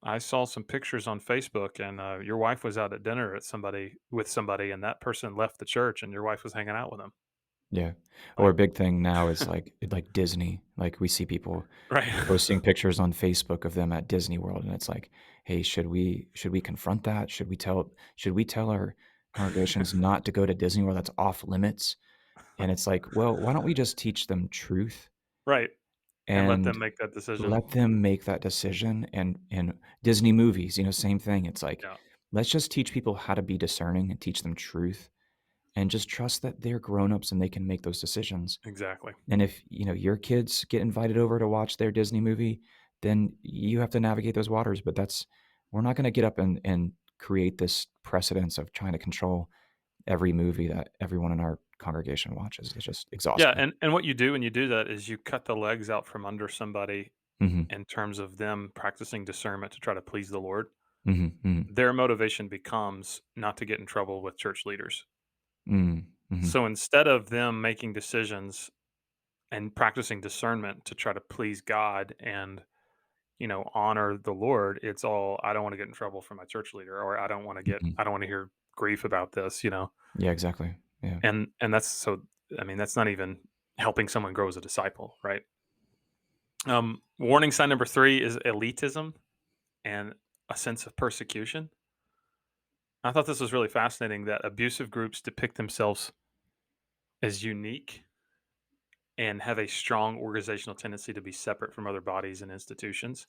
I saw some pictures on Facebook, and your wife was out at dinner with somebody, and that person left the church, and your wife was hanging out with them. Yeah. Or a Like, big thing now is like Disney. Like we see people right, posting pictures on Facebook of them at Disney World, and it's like, "Hey, should we confront that? Should we tell our congregations not to go to Disney World? That's off limits." And it's like, "Well, why don't we just teach them truth right, and let and them make that decision. let them make that decision?" And Disney movies, same thing. It's like, Yeah, let's just teach people how to be discerning and teach them truth and just trust that they're grown-ups and they can make those decisions. exactly. And if, your kids get invited over to watch their Disney movie, then you have to navigate those waters, but we're not gonna get up and create this precedence of trying to control every movie that everyone in our congregation watches. It's just Yeah, exhausting. and what you do when you do that is you cut the legs out from under somebody Mhm. in terms of them practicing discernment to try to please the Lord. Mhm. Mhm. Their motivation becomes not to get in trouble with church leaders. Mm. Mhm. So instead of them making decisions and practicing discernment to try to please God and, honor the Lord, it's all I don't want to get in trouble for my church leader, or Mhm. I don't want to hear grief about this. Yeah, exactly. Yeah. And that's so I mean, that's not even helping someone grow as a disciple, right? Warning sign number 3 is elitism and a sense of persecution. I thought this was really fascinating that abusive groups depict themselves as unique and have a strong organizational tendency to be separate from other bodies and institutions.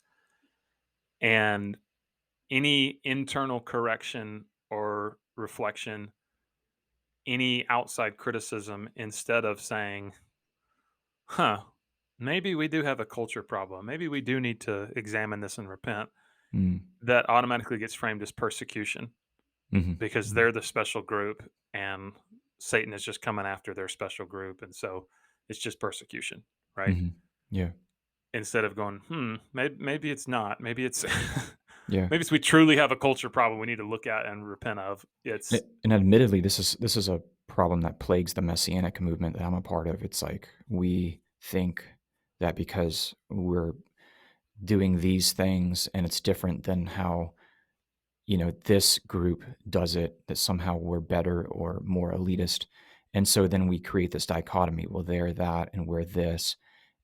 And any internal correction or reflection, any outside criticism, instead of saying, huh, maybe we do have a culture problem. Maybe we do need to examine this and repent. Mm. That automatically gets framed as persecution Mhm. because Mhm. they're the special group and Satan is just coming after their special group. And so it's just persecution, right? Mhm. Yeah. Instead of going, maybe it's not. Maybe it's Yeah. maybe it's we truly have a culture problem we need to look at and repent of. It's And admittedly, this is a problem that plagues the messianic movement that I'm a part of. It's like we think that because we're doing these things and it's different than how, this group does it, that somehow we're better or more elitist. And so then we create this dichotomy. Well, they're that and we're this.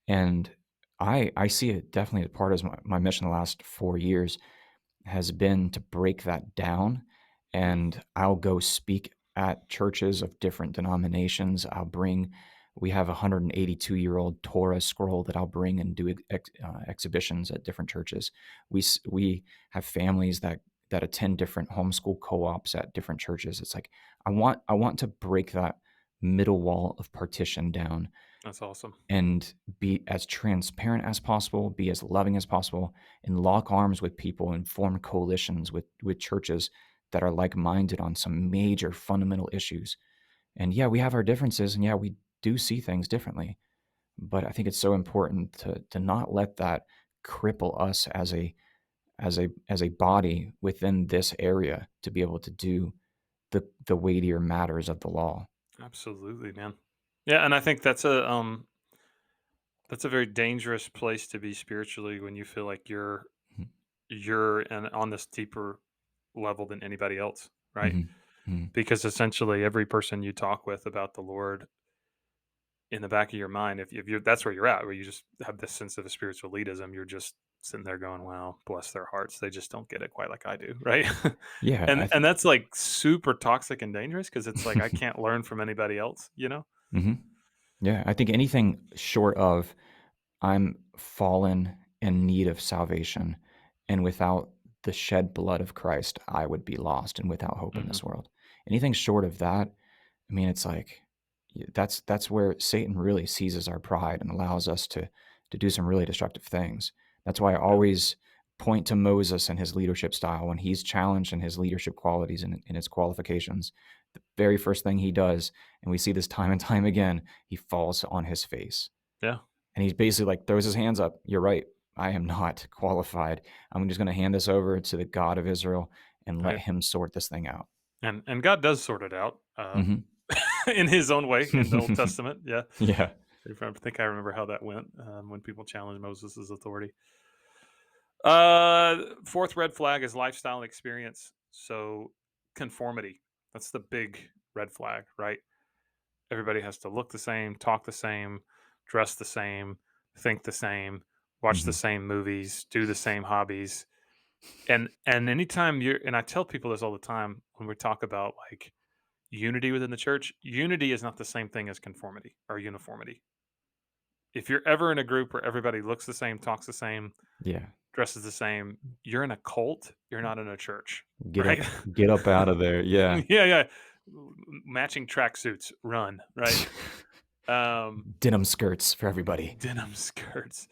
And I see it definitely as part of my mission the last 4 years has been to break that down. mm, And I'll go speak at churches of different denominations. We have a 182-year-old Torah scroll that I'll bring and do exhibitions at different churches. We have families that attend different homeschool co-ops at different churches. It's like I want to break that middle wall of partition down that's awesome. and be as transparent as possible, be as loving as possible, and lock arms with people and form coalitions with churches that are like-minded on some major fundamental issues. And yeah, we have our differences, and yeah, we do see things differently. But I think it's so important to not let that cripple us as a body within this area to be able to do the weightier matters of the law. Absolutely, man. Yeah, and I think that's a very dangerous place to be spiritually when you feel like Mhm. you're on this deeper level than anybody else, right? Mhm. Mhm. Because essentially every person you talk with about the Lord in the back of your mind, if you're that's where you're at, where you just have this sense of a spiritual elitism, you're just sitting there going, "Wow, bless their hearts. They just don't get it quite like I do," right? Yeah, And that's like super toxic and dangerous because it's like I can't learn from anybody else, you know? Mhm. Yeah, I think anything short of I'm fallen in need of salvation, and without the shed blood of Christ, I would be lost and without hope in Hmm. this world. Anything short of that, I mean, it's like that's where Satan really seizes our pride and allows us to do some really destructive things. That's why I Yeah, always point to Moses and his leadership style when he's challenged in his leadership qualities and his qualifications. The very first thing he does, and we see this time and time again, he falls on his face. yeah, And he's basically like throws his hands up. You're right. I am not qualified. I'm just going to hand this over to the God of Israel and let right. him sort this thing out. And God does sort it out Hmm. in His own way in the Old Testament. Yeah, Yeah. I think I remember how that went when people challenged Moses' authority. Fourth red flag is lifestyle and experience. So conformity. That's the big red flag, right? Everybody has to look the same, talk the same, dress the same, think the same, watch the Hmm. same movies, do the same hobbies. And anytime you're and I tell people this all the time when we talk about like unity within the church, unity is not the same thing as conformity or uniformity. If you're ever in a group where everybody looks the same, talks the same, Yeah. dresses the same, you're in a cult, you're not in a church, Get up, right? get up out of there. Yeah. Yeah, yeah. Matching tracksuits, run, right? Um, Denim skirts for everybody. denim skirts.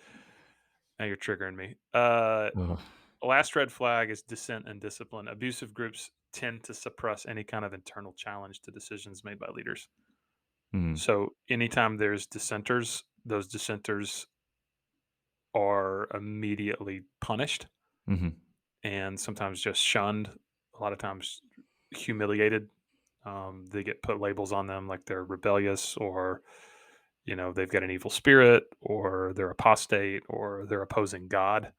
Now you're triggering me. Ugh. Last red flag is dissent and discipline. Abusive groups tend to suppress any kind of internal challenge to decisions made by leaders. Mm. So anytime there's dissenters, those dissenters are immediately punished Hmm. and sometimes just shunned, a lot of times humiliated. They get put labels on them like they're rebellious or, they've got an evil spirit or they're apostate or they're opposing God.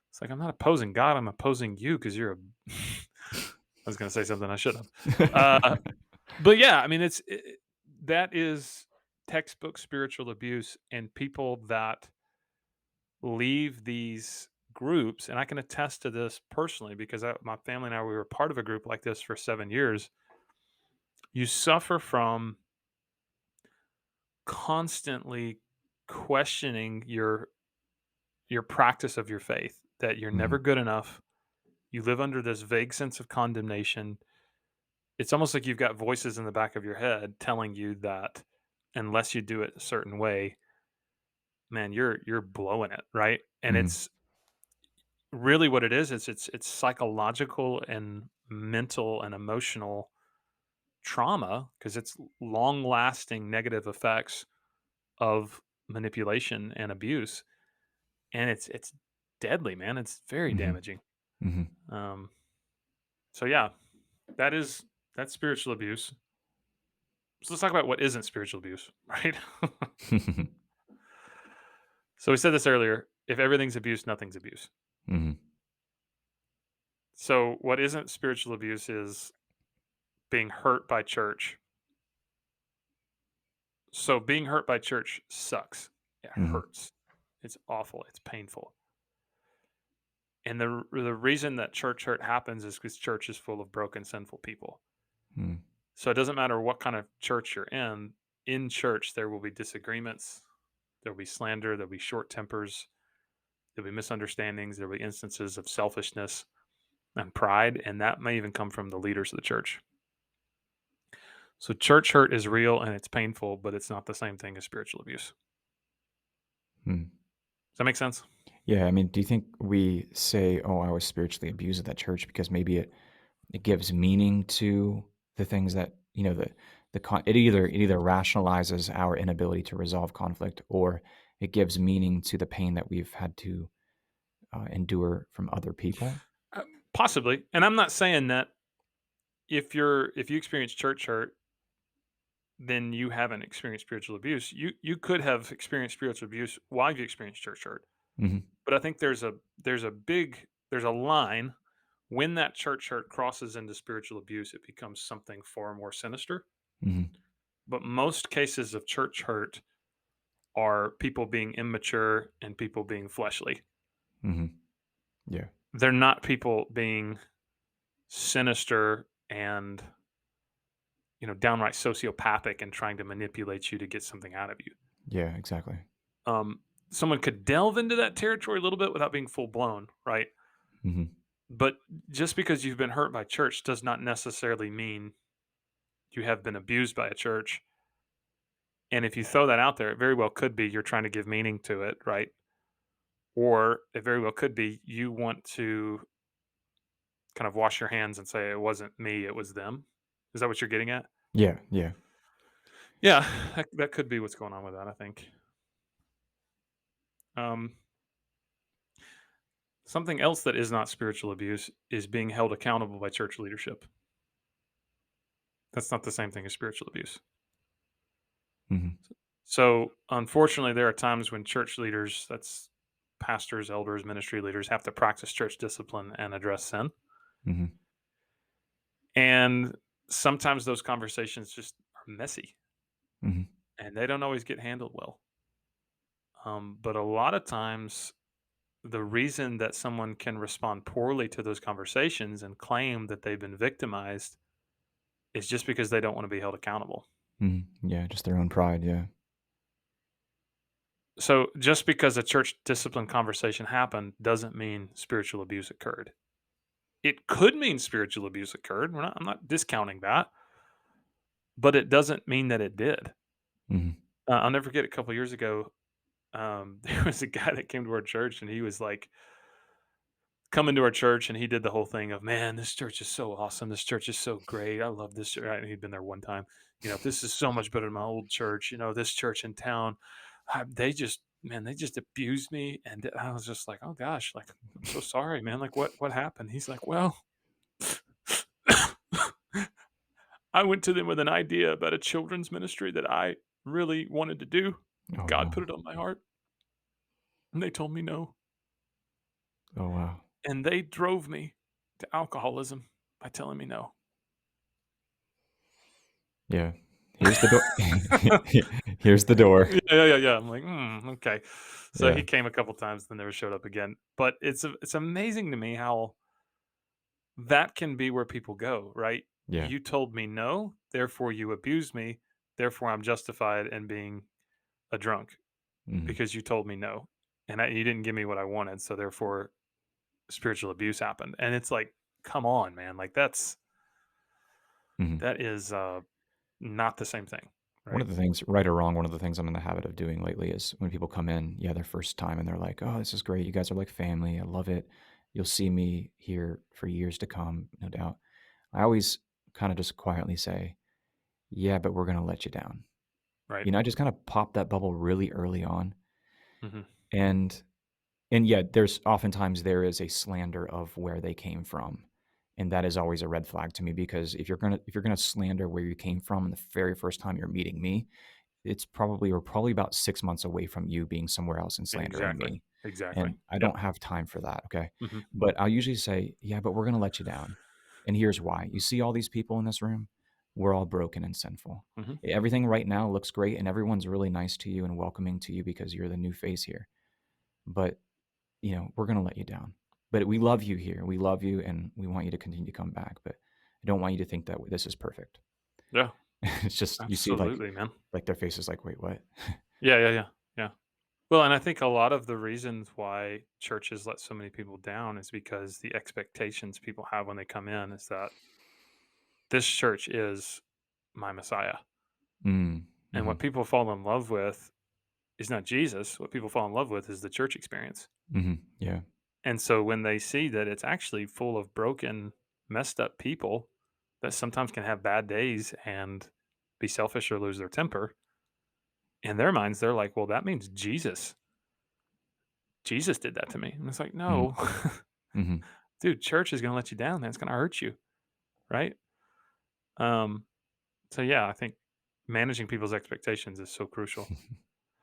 It's like, I'm not opposing God. I'm opposing you because you're a. I was going to say something I shouldn't have. But yeah, I mean, that is textbook spiritual abuse and people that leave these groups, and I can attest to this personally because my family and I, we were part of a group like this for 7 years. You suffer from constantly. questioning your practice of your faith, that you're never Mhm. good enough. You live under this vague sense of condemnation. It's almost like you've got voices in the back of your head telling you that unless you do it a certain way, man, you're blowing it, right? And Mhm. it's really what it is it's psychological and mental and emotional trauma because it's long lasting negative effects of manipulation and abuse, and it's deadly, man. It's very Mhm. damaging. Mhm. um so yeah, that is that's spiritual abuse. So let's talk about what isn't spiritual abuse, right? So we said this earlier, if everything's abuse, nothing's abuse. Mhm. So what isn't spiritual abuse is being hurt by church. So being hurt by church sucks. It Mhm. hurts. It's awful. It's painful. And the reason that church hurt happens is because church is full of broken, sinful people. Mhm. So it doesn't matter what kind of church you're in. In church, there will be disagreements. There'll be slander. There'll be short tempers. There'll be misunderstandings. There'll be instances of selfishness and pride, and that may even come from the leaders of the church. So church hurt is real and it's painful, but it's not the same thing as spiritual abuse. Mhm. Does that make sense? Yeah, I mean, do you think we say, "Oh, I was spiritually abused at that church," because maybe it gives meaning to the things that, it either rationalizes our inability to resolve conflict, or it gives meaning to the pain that we've had to, endure from other people? Possibly. And I'm not saying that if you experience church hurt, then you haven't experienced spiritual abuse. You could have experienced spiritual abuse while you experienced church hurt. Mhm. But I think there's a line when that church hurt crosses into spiritual abuse, it becomes something far more sinister. Mhm. But most cases of church hurt are people being immature and people being fleshly. Mhm. Yeah. They're not people being sinister and downright sociopathic and trying to manipulate you to get something out of you. Yeah, exactly. Um, Someone could delve into that territory a little bit without being full blown, right? Mhm. But just because you've been hurt by church does not necessarily mean you have been abused by a church. And if you throw that out there, it very well could be you're trying to give meaning to it, right? Or it very well could be you want to kind of wash your hands and say it wasn't me, it was them. Is that what you're getting at? Yeah, yeah. Yeah, that could be what's going on with that, I think. Um, Something else that is not spiritual abuse is being held accountable by church leadership. That's not the same thing as spiritual abuse. Mhm. So, unfortunately, there are times when church leaders, that's pastors, elders, ministry leaders, have to practice church discipline and address sin. Mhm. And sometimes those conversations just are messy Mhm. and they don't always get handled well. But a lot of times, the reason that someone can respond poorly to those conversations and claim that they've been victimized is just because they don't want to be held accountable. Mhm. Yeah, just their own pride, yeah. So, just because a church discipline conversation happened doesn't mean spiritual abuse occurred. It could mean spiritual abuse occurred. I'm not discounting that, but it doesn't mean that it did. Mhm. I'll never forget a couple years ago. There was a guy that came to our church, and he was like coming to our church, and he did the whole thing of, "Man, this church is so awesome. This church is so great. I love this church." Right? And he'd been there one time. This is so much better than my old church. This church in town, they just, man, they just abused me, and I was just like, "Oh gosh, like I'm so sorry, man. Like what happened?" He's like, "Well." I went to them with an idea about a children's ministry that I really wanted to do. Oh, God no. put it on my heart, and they told me no. Oh, wow. And they drove me to alcoholism by telling me no. Yeah. Here's the door. Here's the door. Yeah. I'm like, okay. So Yeah. he came a couple times, then never showed up again. But it's amazing to me how that can be where people go, right? Yeah. You told me no, therefore you abused me, therefore I'm justified in being a drunk. Mhm. because you told me no, and you didn't give me what I wanted, so therefore spiritual abuse happened. And it's like, come on, man, like Mhm. that is not the same thing, One right? of the things, right or wrong, one of the things I'm in the habit of doing lately is when people come in, yeah, their first time, and they're like, "Oh, this is great. You guys are like family. I love it. You'll see me here for years to come, no doubt." I always kind of just quietly say, "Yeah, but we're gonna let you down." Right. You know, I just kind of pop that bubble really early on, Hmm. and and yet there's oftentimes there is a slander of where they came from, and that is always a red flag to me because if you're gonna slander where you came from the very first time you're meeting me, it's probably we're probably about 6 months away from you being somewhere else and slandering Exactly. me, Exactly. and I Yep. don't have time for that, okay? Hmm. But I'll usually say, "Yeah, but we're gonna let you down, and here's why. You see all these people in this room? We're all broken and sinful. Hmm. Everything right now looks great, and everyone's really nice to you and welcoming to you because you're the new face here, but, you know, we're gonna let you down. But we love you here. We love you, and we want you to continue to come back, but I don't want you to think that this is perfect." Yeah. It's just you see, Absolutely, man. like, their faces like, "Wait, what?" Yeah. Yeah. Yeah. Yeah. Well, and I think a lot of the reasons why churches let so many people down is because the expectations people have when they come in is that this church is my Messiah. Mm, And what mhm, people fall in love with is not Jesus. What people fall in love with is the church experience. mhm, yeah, And so when they see that it's actually full of broken, messed up people that sometimes can have bad days and be selfish or lose their temper, in their minds, they're like, well, that means Jesus did that to me. And it's like, mm, no, mhm. dude, church is going to let you down. That's going to hurt you. Right. Um, so yeah, I think managing people's expectations is so crucial.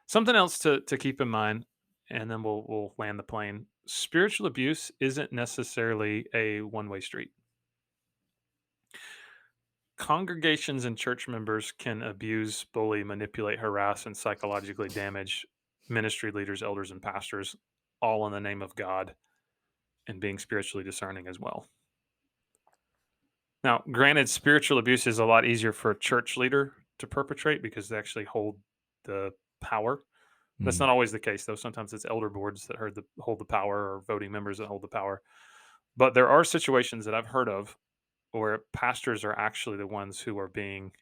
Something else to keep in mind, and then we'll land the plane. Spiritual abuse isn't necessarily a one-way street. Congregations and church members can abuse, bully, manipulate, harass, and psychologically damage ministry leaders, elders, and pastors, all in the name of God and being spiritually discerning as well. Now, granted, spiritual abuse is a lot easier for a church leader to perpetrate because they actually hold the power. That's Mhm, not always the case, though. Sometimes it's elder boards that hold the power, or voting members that hold the power. But there are situations that I've heard of where pastors are actually the ones who are being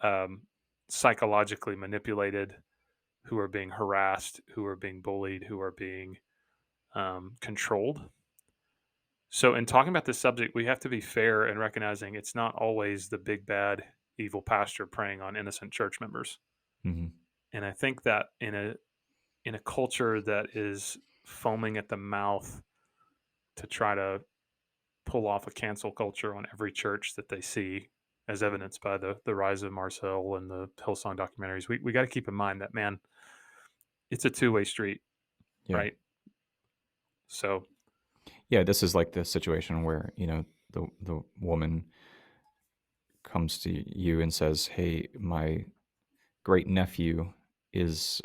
um, psychologically manipulated, who are being harassed, who are being bullied, who are being controlled. So, in talking about this subject, we have to be fair in recognizing it's not always the big bad evil pastor preying on innocent church members. mhm, And I think that in a culture that is foaming at the mouth to try to pull off a cancel culture on every church that they see, as evidenced by the rise of Marcel and the Hillsong documentaries, we got to keep in mind that, man, it's a two-way street, yeah. right? So, Yeah, this is like the situation where, you know, the woman comes to you and says, "Hey, my great nephew is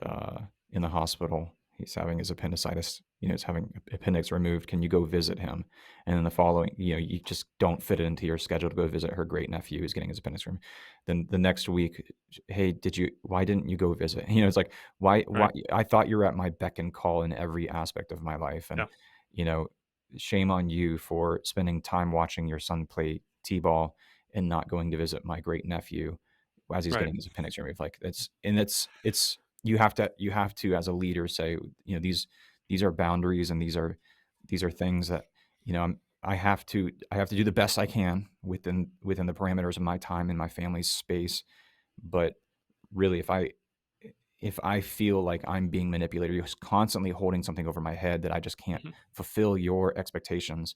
in the hospital. He's having his appendicitis. You know, he's having appendix removed. Can you go visit him?" And then the following, you know, you just don't fit it into your schedule to go visit her great nephew who's getting his appendix removed. Then the next week, "Hey, why didn't you go visit?" You know, it's like, why? right, I thought you were at my beck and call in every aspect of my life, and yeah, you know, shame on you for spending time watching your son play t-ball and not going to visit my great nephew as he's right, getting his appendix removed. Like it's you have to as a leader say, you know, these are boundaries and these are things that, you know, I have to do the best I can within the parameters of my time and my family's space. But really, if I feel like I'm being manipulated, you're constantly holding something over my head that I just can't mhm. fulfill your expectations,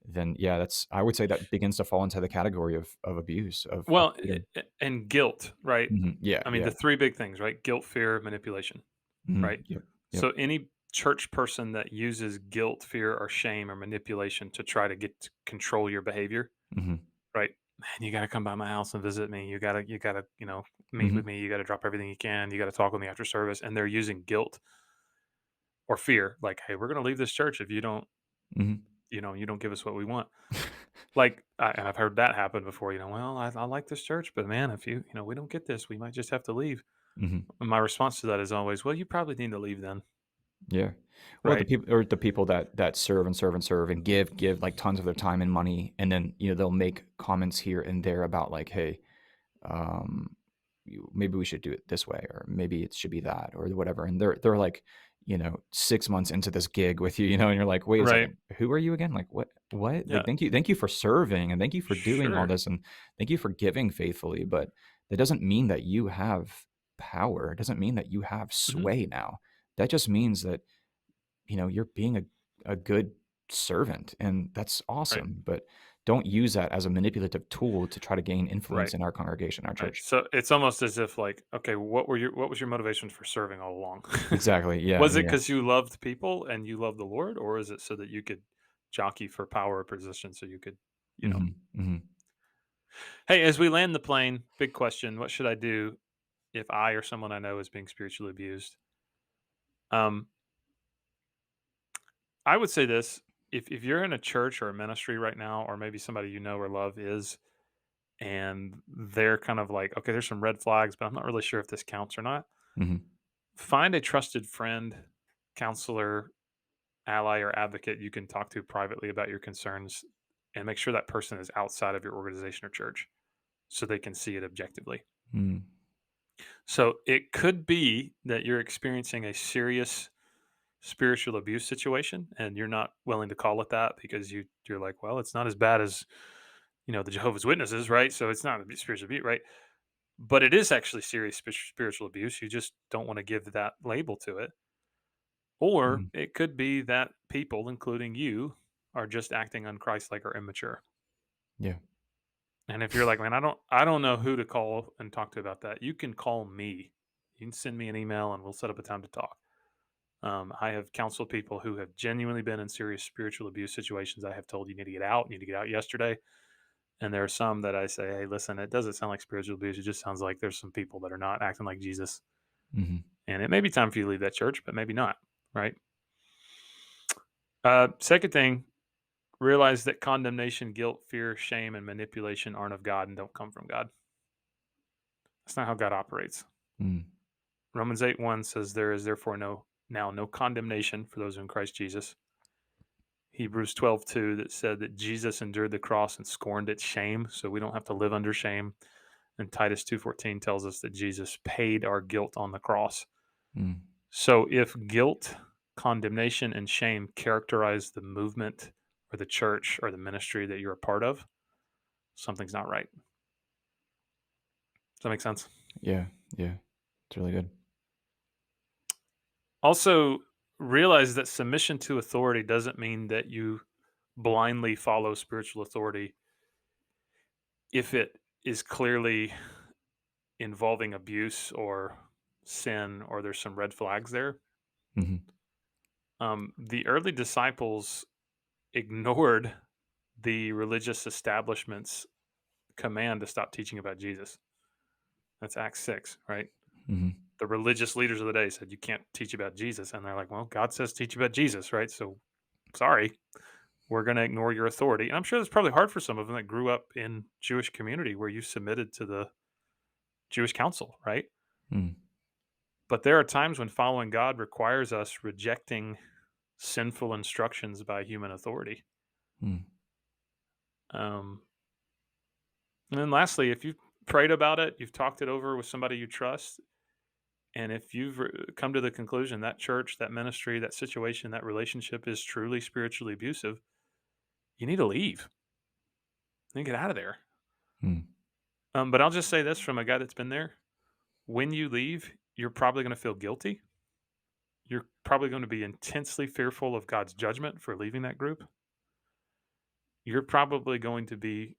then yeah, that's I would say that begins to fall into the category of abuse of Well, leader. and guilt, right? Mhm. Yeah, I mean, the yeah. three big things, right? Guilt, fear, manipulation, Mhm. right? Yep, yep. So, any church person that uses guilt, fear, or shame or manipulation to try to get to control your behavior, Mhm. right? Man, you got to come by my house and visit me. You got to, meet with Mhm. me. You got to drop everything you can. You got to talk with me after service. And they're using guilt or fear, like, hey, we're going to leave this church if you don't, Mhm. you don't give us what we want. Like, and I've heard that happen before. Well, I like this church, but man, if we don't get this, we might just have to leave. Mhm. And my response to that is always, "Well, you probably need to leave then." Yeah. Well, Right? the people that serve and serve and serve and give, like, tons of their time and money, and then, they'll make comments here and there about, like, "Hey, um, maybe we should do it this way, or maybe it should be that, or whatever." And they're like, 6 months into this gig with you, and you're like, "Wait a Right. second, who are you again? Like, what? Yeah. Like, thank you for serving, and thank you for doing all Sure. this, and thank you for giving faithfully, but that doesn't mean that you have power. It doesn't mean that you have Mhm. sway now. That just means that, you're being a good servant, and that's Right. awesome, but don't use that as a manipulative tool to try to gain Right. influence in our congregation, our Right. church." So it's almost as if like, okay, what was your motivation for serving all along? Exactly. Yeah, Was it yeah. because you loved people and you loved the Lord, or is it so that you could jockey for power or position so you could, you know? Mhm, mhm. Hey, as we land the plane, big question: what should I do if I or someone I know is being spiritually abused? Um, I would say this: if you're in a church or a ministry right now, or maybe somebody you know or love is, and they're kind of like, okay, there's some red flags, but I'm not really sure if this counts or not. Mhm, Find a trusted friend, counselor, ally, or advocate you can talk to privately about your concerns, and make sure that person is outside of your organization or church so they can see it objectively. mm, So it could be that you're experiencing a serious spiritual abuse situation and you're not willing to call it that because you're like, well, it's not as bad as, the Jehovah's Witnesses, right? So it's not a spiritual abuse, right? But it is actually serious spiritual abuse. You just don't want to give that label to it. Or mhm. it could be that people, including you, are just acting unchristlike or immature. Yeah. And if you're like, man, I don't know who to call and talk to about that, you can call me. You can send me an email and we'll set up a time to talk. I have counseled people who have genuinely been in serious spiritual abuse situations. I have told you need to get out, you need to get out yesterday. And there are some that I say, hey, listen, it doesn't sound like spiritual abuse. It just sounds like there's some people that are not acting like Jesus. Mhm. And it may be time for you to leave that church, but maybe not. Right. Second thing, realize that condemnation, guilt, fear, shame, and manipulation aren't of God and don't come from God. That's not how God operates. Mm, Romans 8:1 says, there is therefore no condemnation for those in Christ Jesus. Hebrews 12:2 that said that Jesus endured the cross and scorned its shame, so we don't have to live under shame. And Titus 2:14 tells us that Jesus paid our guilt on the cross. mm, So if guilt, condemnation, and shame characterize the movement or the church or the ministry that you're a part of, something's not right. Does that make sense? yeah, yeah. It's really good. Also, realize that submission to authority doesn't mean that you blindly follow spiritual authority if it is clearly involving abuse or sin or there's some red flags there. Mhm, The early disciples ignored the religious establishment's command to stop teaching about Jesus. That's Acts 6, right? mhm, The religious leaders of the day said, you can't teach about Jesus. And they're like, well, God says teach about Jesus, right? So sorry, we're going to ignore your authority. And I'm sure that's probably hard for some of them that grew up in Jewish community where you submitted to the Jewish council, right? mm, But there are times when following God requires us rejecting sinful instructions by human authority. mm, Um, and then lastly, if you've prayed about it, you've talked it over with somebody you trust, and if you've come to the conclusion that church, that ministry, that situation, that relationship is truly spiritually abusive, you need to leave and get out of there. mm, But I'll just say this from a guy that's been there: when you leave, you're probably going to feel guilty. You're probably going to be intensely fearful of God's judgment for leaving that group. You're probably going to be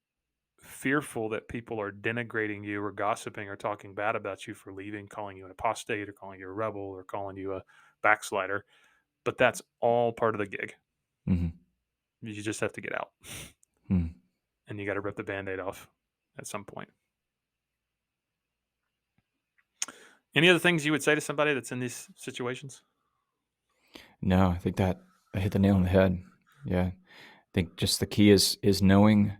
fearful that people are denigrating you or gossiping or talking bad about you for leaving, calling you an apostate or calling you a rebel or calling you a backslider. But that's all part of the gig. mhm, You just have to get out mm. and you got to rip the band aid off at some point. Any other things you would say to somebody that's in these situations? No, I think that I hit the nail on the head. Yeah. I think just the key is knowing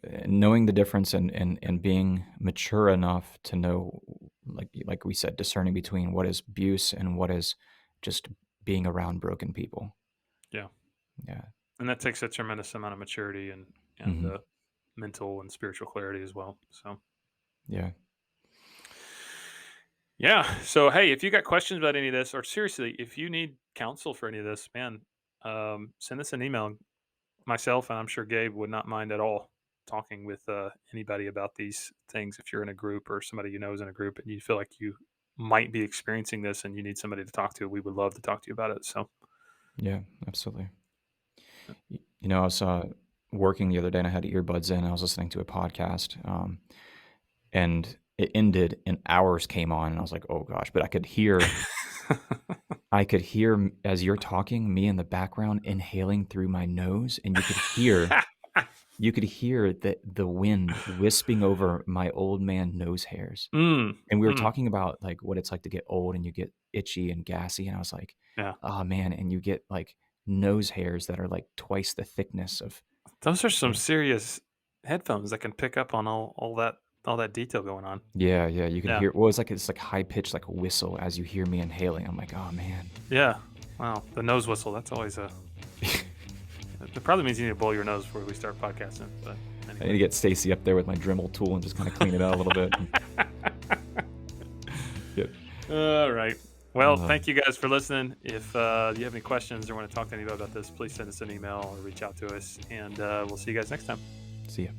the difference, and being mature enough to know, like, like we said, discerning between what is abuse and what is just being around broken people. Yeah. Yeah. And that takes a tremendous amount of maturity and Mhm. mental and spiritual clarity as well. So Yeah. yeah. So hey, if you got questions about any of this, or seriously, if you need counsel for any of this, man, send us an email. Myself, and I'm sure Gabe would not mind at all talking with anybody about these things. If you're in a group or somebody you know is in a group, and you feel like you might be experiencing this, and you need somebody to talk to, we would love to talk to you about it. So Yeah, absolutely. I was working the other day and I had earbuds in. And I was listening to a podcast, and it ended and hours came on, and I was like, "Oh gosh!" But I could hear as you're talking, me in the background inhaling through my nose, and you could hear the wind wisping over my old man nose hairs. mm, And we were mm, talking about like what it's like to get old and you get itchy and gassy, and I was like, yeah, "Oh man!" And you get like nose hairs that are like twice the thickness of. those are some Yeah. serious headphones that can pick up on all that detail going on. Yeah, yeah, you can Yeah, hear well, it's like high pitched like a whistle as you hear me inhaling. I'm like, "Oh, man." yeah. Wow, the nose whistle. That's always a. It probably means you need to blow your nose before we start podcasting. But I need anyway. to get Stacy up there with my Dremel tool and just kinda clean it out a little bit. Yep. All right. Well, Uh, thank you guys for listening. If you have any questions or want to talk to anybody about this, please send us an email or reach out to us. And we'll see you guys next time. See ya.